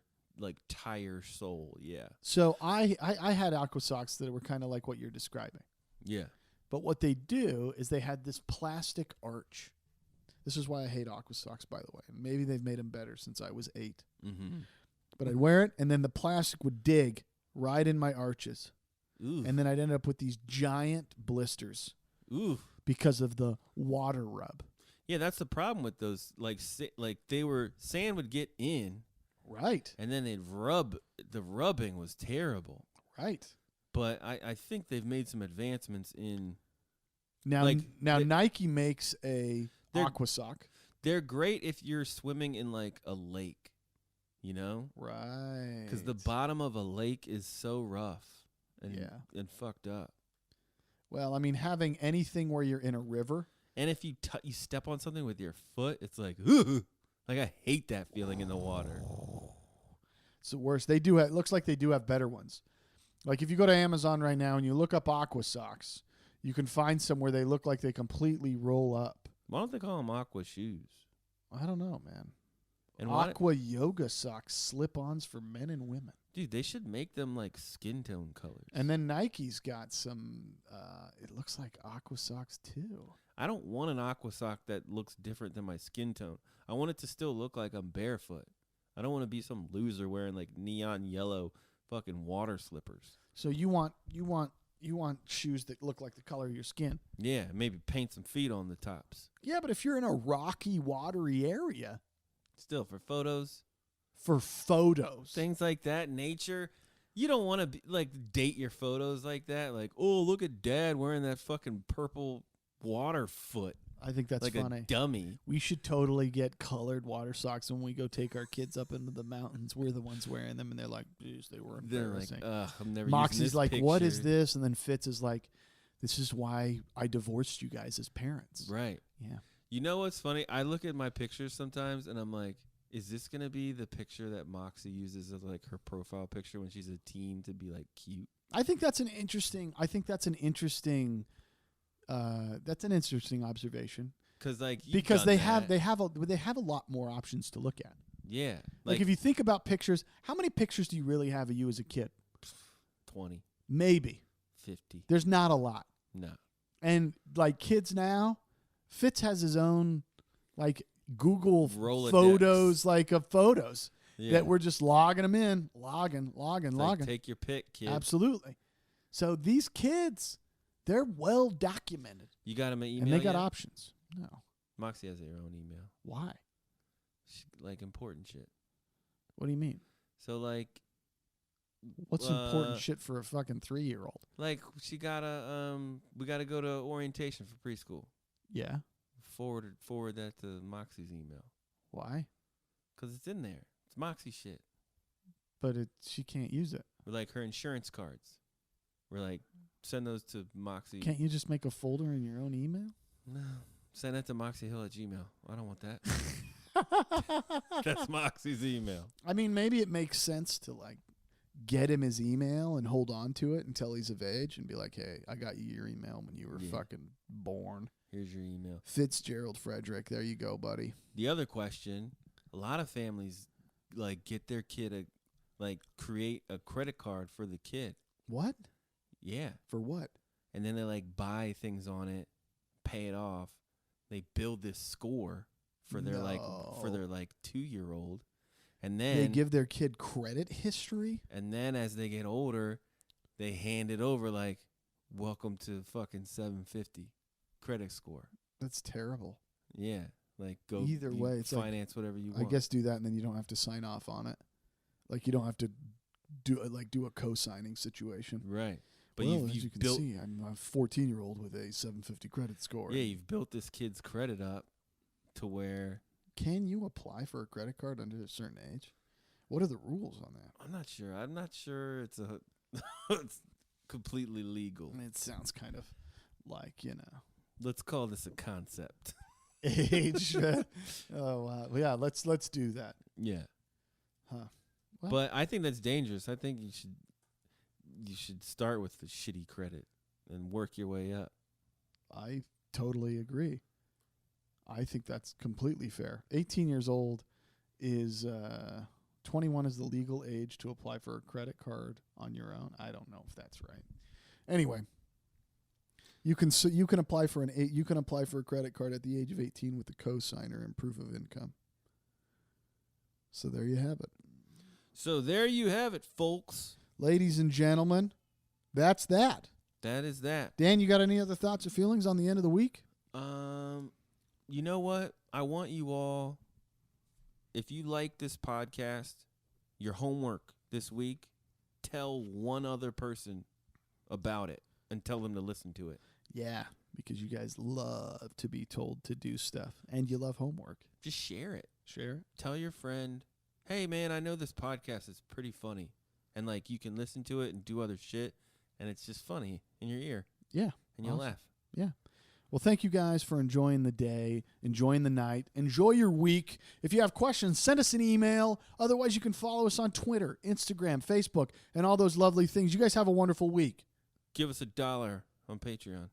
Speaker 3: tire sole, yeah.
Speaker 1: So I had Aqua Socks that were kind of like what you're describing.
Speaker 3: Yeah.
Speaker 1: But what they do is they had this plastic arch. This is why I hate Aqua Socks, by the way. Maybe they've made them better since I was 8.
Speaker 3: Mm-hmm.
Speaker 1: But I'd wear it, and then the plastic would dig right in my arches.
Speaker 3: Ooh.
Speaker 1: And then I'd end up with these giant blisters
Speaker 3: Ooh.
Speaker 1: because of the water rub.
Speaker 3: Yeah, that's the problem with those. Like sand would get in,
Speaker 1: Right.
Speaker 3: and then they'd rub. The rubbing was terrible.
Speaker 1: Right.
Speaker 3: But I think they've made some advancements in.
Speaker 1: Now,
Speaker 3: Like, they-
Speaker 1: Nike makes a
Speaker 3: They're-
Speaker 1: Aqua Sock.
Speaker 3: They're great if you're swimming in like a lake,
Speaker 1: Right.
Speaker 3: because the bottom of a lake is so rough and
Speaker 1: Yeah.
Speaker 3: and fucked up.
Speaker 1: Well, I mean, having anything where you're in a river.
Speaker 3: And if you step on something with your foot, it's like, ooh, like I hate that feeling in the water.
Speaker 1: It's the worst. They do. It looks like they do have better ones. Like if you go to Amazon right now and you look up Aqua Socks, you can find some where they look like they completely roll up.
Speaker 3: Why don't they call them aqua shoes?
Speaker 1: I don't know, man.
Speaker 3: And why,
Speaker 1: Aqua Yoga Socks, slip-ons for men and women.
Speaker 3: dude, they should make them like skin tone colors.
Speaker 1: And then Nike's got some. It looks like Aqua Socks too.
Speaker 3: I don't want an aqua sock that looks different than my skin tone. I want it to still look like I'm barefoot. I don't want to be some loser wearing like neon yellow fucking water slippers.
Speaker 1: So you want shoes that look like the color of your skin.
Speaker 3: Yeah, maybe paint some feet on the tops.
Speaker 1: Yeah, but if you're in a rocky, watery area,
Speaker 3: Still, for photos,
Speaker 1: for photos,
Speaker 3: things like that, nature, you don't want to like date your photos like that. Like, oh, look at Dad wearing that fucking purple water foot.
Speaker 1: I think that's
Speaker 3: like
Speaker 1: funny.
Speaker 3: a dummy.
Speaker 1: We should totally get colored water socks when we go take our kids up into the mountains. We're the ones wearing them, and they're like, "Geez, they were
Speaker 3: They're like,
Speaker 1: embarrassing."
Speaker 3: I'm never using
Speaker 1: Moxie's
Speaker 3: this
Speaker 1: like,
Speaker 3: picture.
Speaker 1: "What is this?" And then Fitz is like, "This is why I divorced you guys as parents."
Speaker 3: Right.
Speaker 1: Yeah.
Speaker 3: You know what's funny? I look at my pictures sometimes, and I'm like, is this going to be the picture that Moxie uses as like her profile picture when she's a teen to be like cute?
Speaker 1: I think that's an interesting observation. Because they have a lot more options to look at.
Speaker 3: Yeah.
Speaker 1: Like if you think about pictures, how many pictures do you really have of you as a kid?
Speaker 3: 20,
Speaker 1: Maybe.
Speaker 3: 50.
Speaker 1: There's not a lot.
Speaker 3: No.
Speaker 1: And like kids now, Fitz has his own like Google
Speaker 3: Rolodex.
Speaker 1: photos of photos
Speaker 3: Yeah.
Speaker 1: that we're just logging them in, logging.
Speaker 3: It's like, take your pick, kid.
Speaker 1: Absolutely. So these kids, they're well documented.
Speaker 3: You got him an email
Speaker 1: And they got
Speaker 3: yet?
Speaker 1: options. No.
Speaker 3: Moxie has her own email.
Speaker 1: Why?
Speaker 3: Like important shit.
Speaker 1: What do you mean?
Speaker 3: So like,
Speaker 1: What's important shit for a fucking 3-year-old?
Speaker 3: like she gotta we gotta go to orientation for preschool.
Speaker 1: Yeah.
Speaker 3: Forward that to Moxie's email.
Speaker 1: Why?
Speaker 3: 'Cause it's in there. It's Moxie shit.
Speaker 1: But she can't use it.
Speaker 3: We're like her insurance cards. We're like, send those to Moxie.
Speaker 1: Can't you just make a folder in your own email?
Speaker 3: No. Send that to moxiehill@gmail. I don't want that. That's Moxie's email.
Speaker 1: I mean, maybe it makes sense to like get him his email and hold on to it until he's of age and be like, hey, I got you your email when you were fucking born.
Speaker 3: Here's your email.
Speaker 1: Fitzgerald Frederick. There you go, buddy.
Speaker 3: The other question, a lot of families like get their kid create a credit card for the kid.
Speaker 1: What?
Speaker 3: Yeah.
Speaker 1: For what?
Speaker 3: And then they like buy things on it, pay it off. They build this score for their like 2-year-old. And then
Speaker 1: They give their kid credit history?
Speaker 3: and then as they get older, they hand it over like, welcome to fucking 750 credit score.
Speaker 1: That's terrible.
Speaker 3: Yeah. Like go
Speaker 1: Either way, it's like,
Speaker 3: finance whatever you
Speaker 1: I
Speaker 3: want.
Speaker 1: guess do that and then you don't have to sign off on it. Like you don't have to do a co-signing situation.
Speaker 3: Right. But
Speaker 1: Well, as
Speaker 3: you've
Speaker 1: you can
Speaker 3: built
Speaker 1: see, I'm a 14-year-old with a 750 credit score.
Speaker 3: Yeah, you've built this kid's credit up to where
Speaker 1: Can you apply for a credit card under a certain age? What are the rules on that?
Speaker 3: I'm not sure. I'm not sure it's it's completely legal.
Speaker 1: I mean, it sounds kind of like,
Speaker 3: Let's call this a concept.
Speaker 1: age. Oh, wow. Yeah, let's do that.
Speaker 3: Yeah.
Speaker 1: Huh. Well-
Speaker 3: But I think that's dangerous. I think you should start with the shitty credit and work your way up.
Speaker 1: I totally agree. I think that's completely fair. 18 years old is 21 is the legal age to apply for a credit card on your own. I don't know if that's right. Anyway, you can apply for a credit card at the age of 18 with a cosigner and proof of income. So there you have it.
Speaker 3: So there you have it, folks.
Speaker 1: Ladies and gentlemen, that's that.
Speaker 3: That is that.
Speaker 1: Dan, you got any other thoughts or feelings on the end of the week?
Speaker 3: You know what? I want you all, if you like this podcast, your homework this week, tell one other person about it and tell them to listen to it.
Speaker 1: Yeah, because you guys love to be told to do stuff, and you love homework.
Speaker 3: Just share it.
Speaker 1: Share it.
Speaker 3: Tell your friend, hey, man, I know this podcast is pretty funny. And, like, you can listen to it and do other shit, and it's just funny in your ear.
Speaker 1: Yeah.
Speaker 3: And you'll
Speaker 1: Awesome.
Speaker 3: laugh.
Speaker 1: Yeah. Well, thank you guys for enjoying the day, enjoying the night, enjoy your week. If you have questions, send us an email. Otherwise, you can follow us on Twitter, Instagram, Facebook, and all those lovely things. You guys have a wonderful week.
Speaker 3: Give us $1 on Patreon.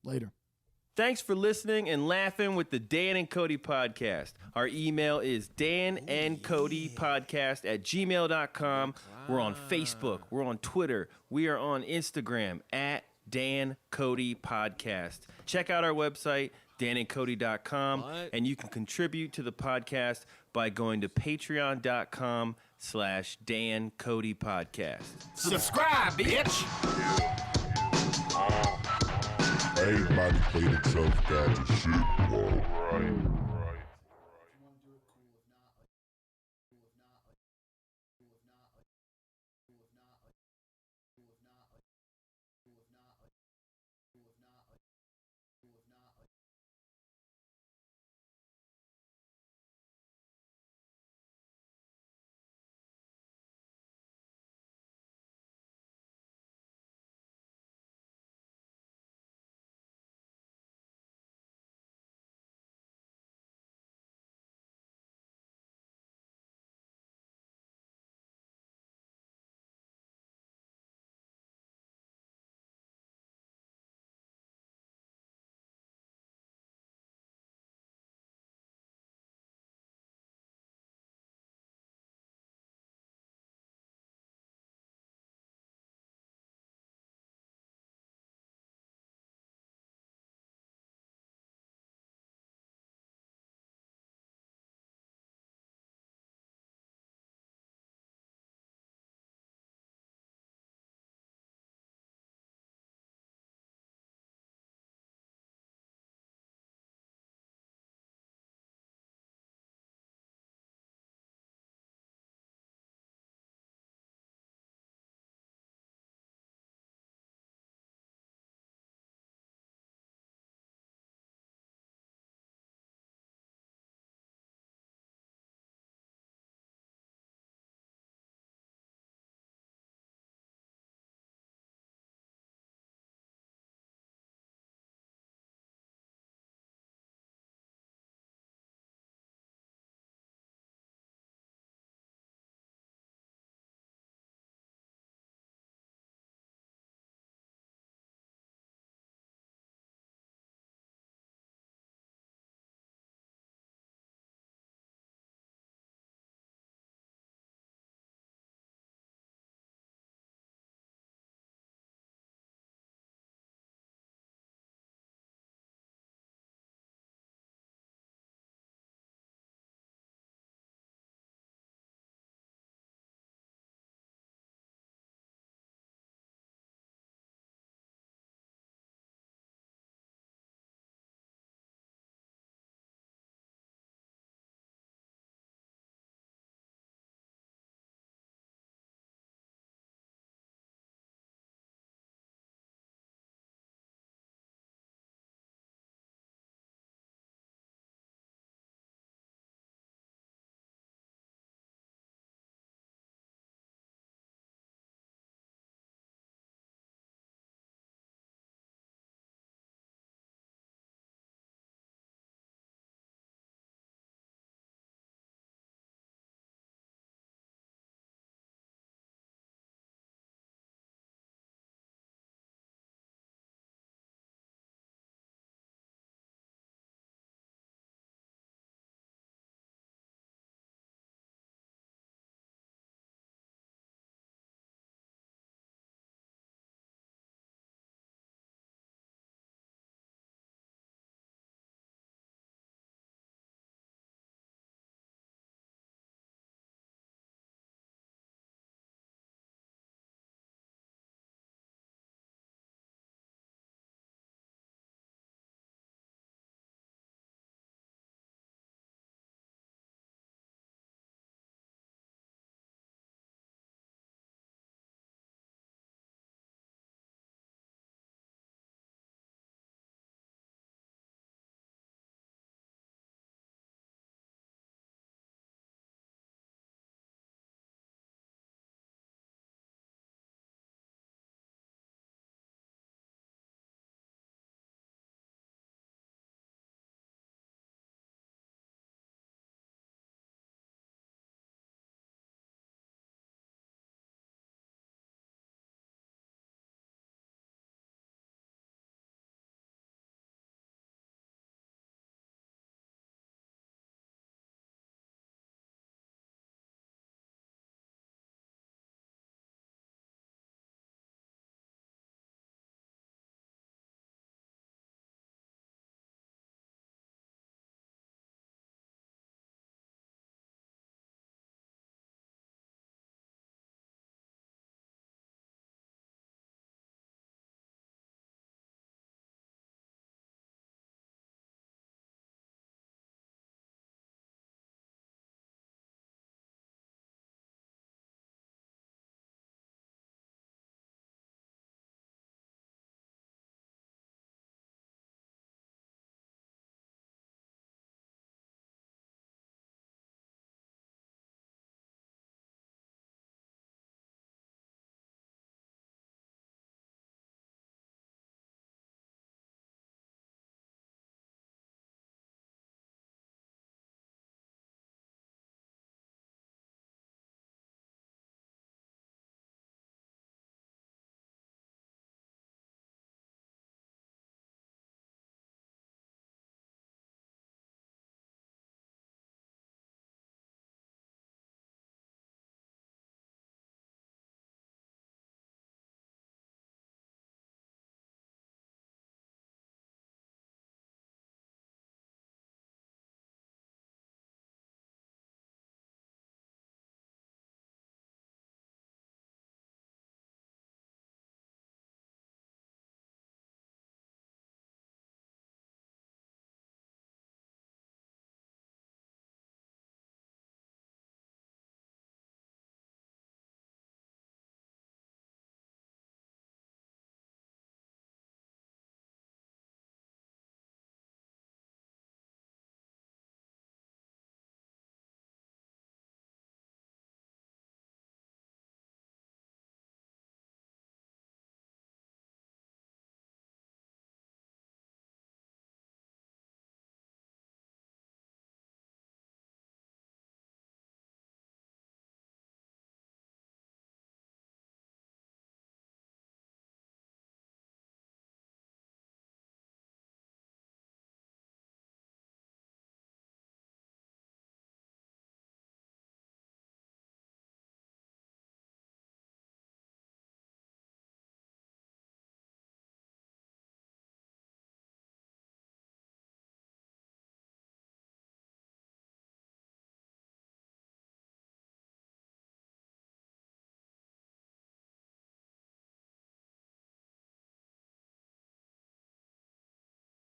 Speaker 1: Later.
Speaker 2: Thanks for listening and laughing with the Dan and Kody podcast. Our email is danandcodypodcast@gmail.com. We're on Facebook. We're on Twitter. We are on Instagram @Dan Kody Podcast. Check out our website, danandcody.com,
Speaker 3: What?
Speaker 2: and you can contribute to the podcast by going to patreon.com/DanCodyPodcast.
Speaker 4: Subscribe, bitch!
Speaker 7: Everybody play the tough guy to shit, bro.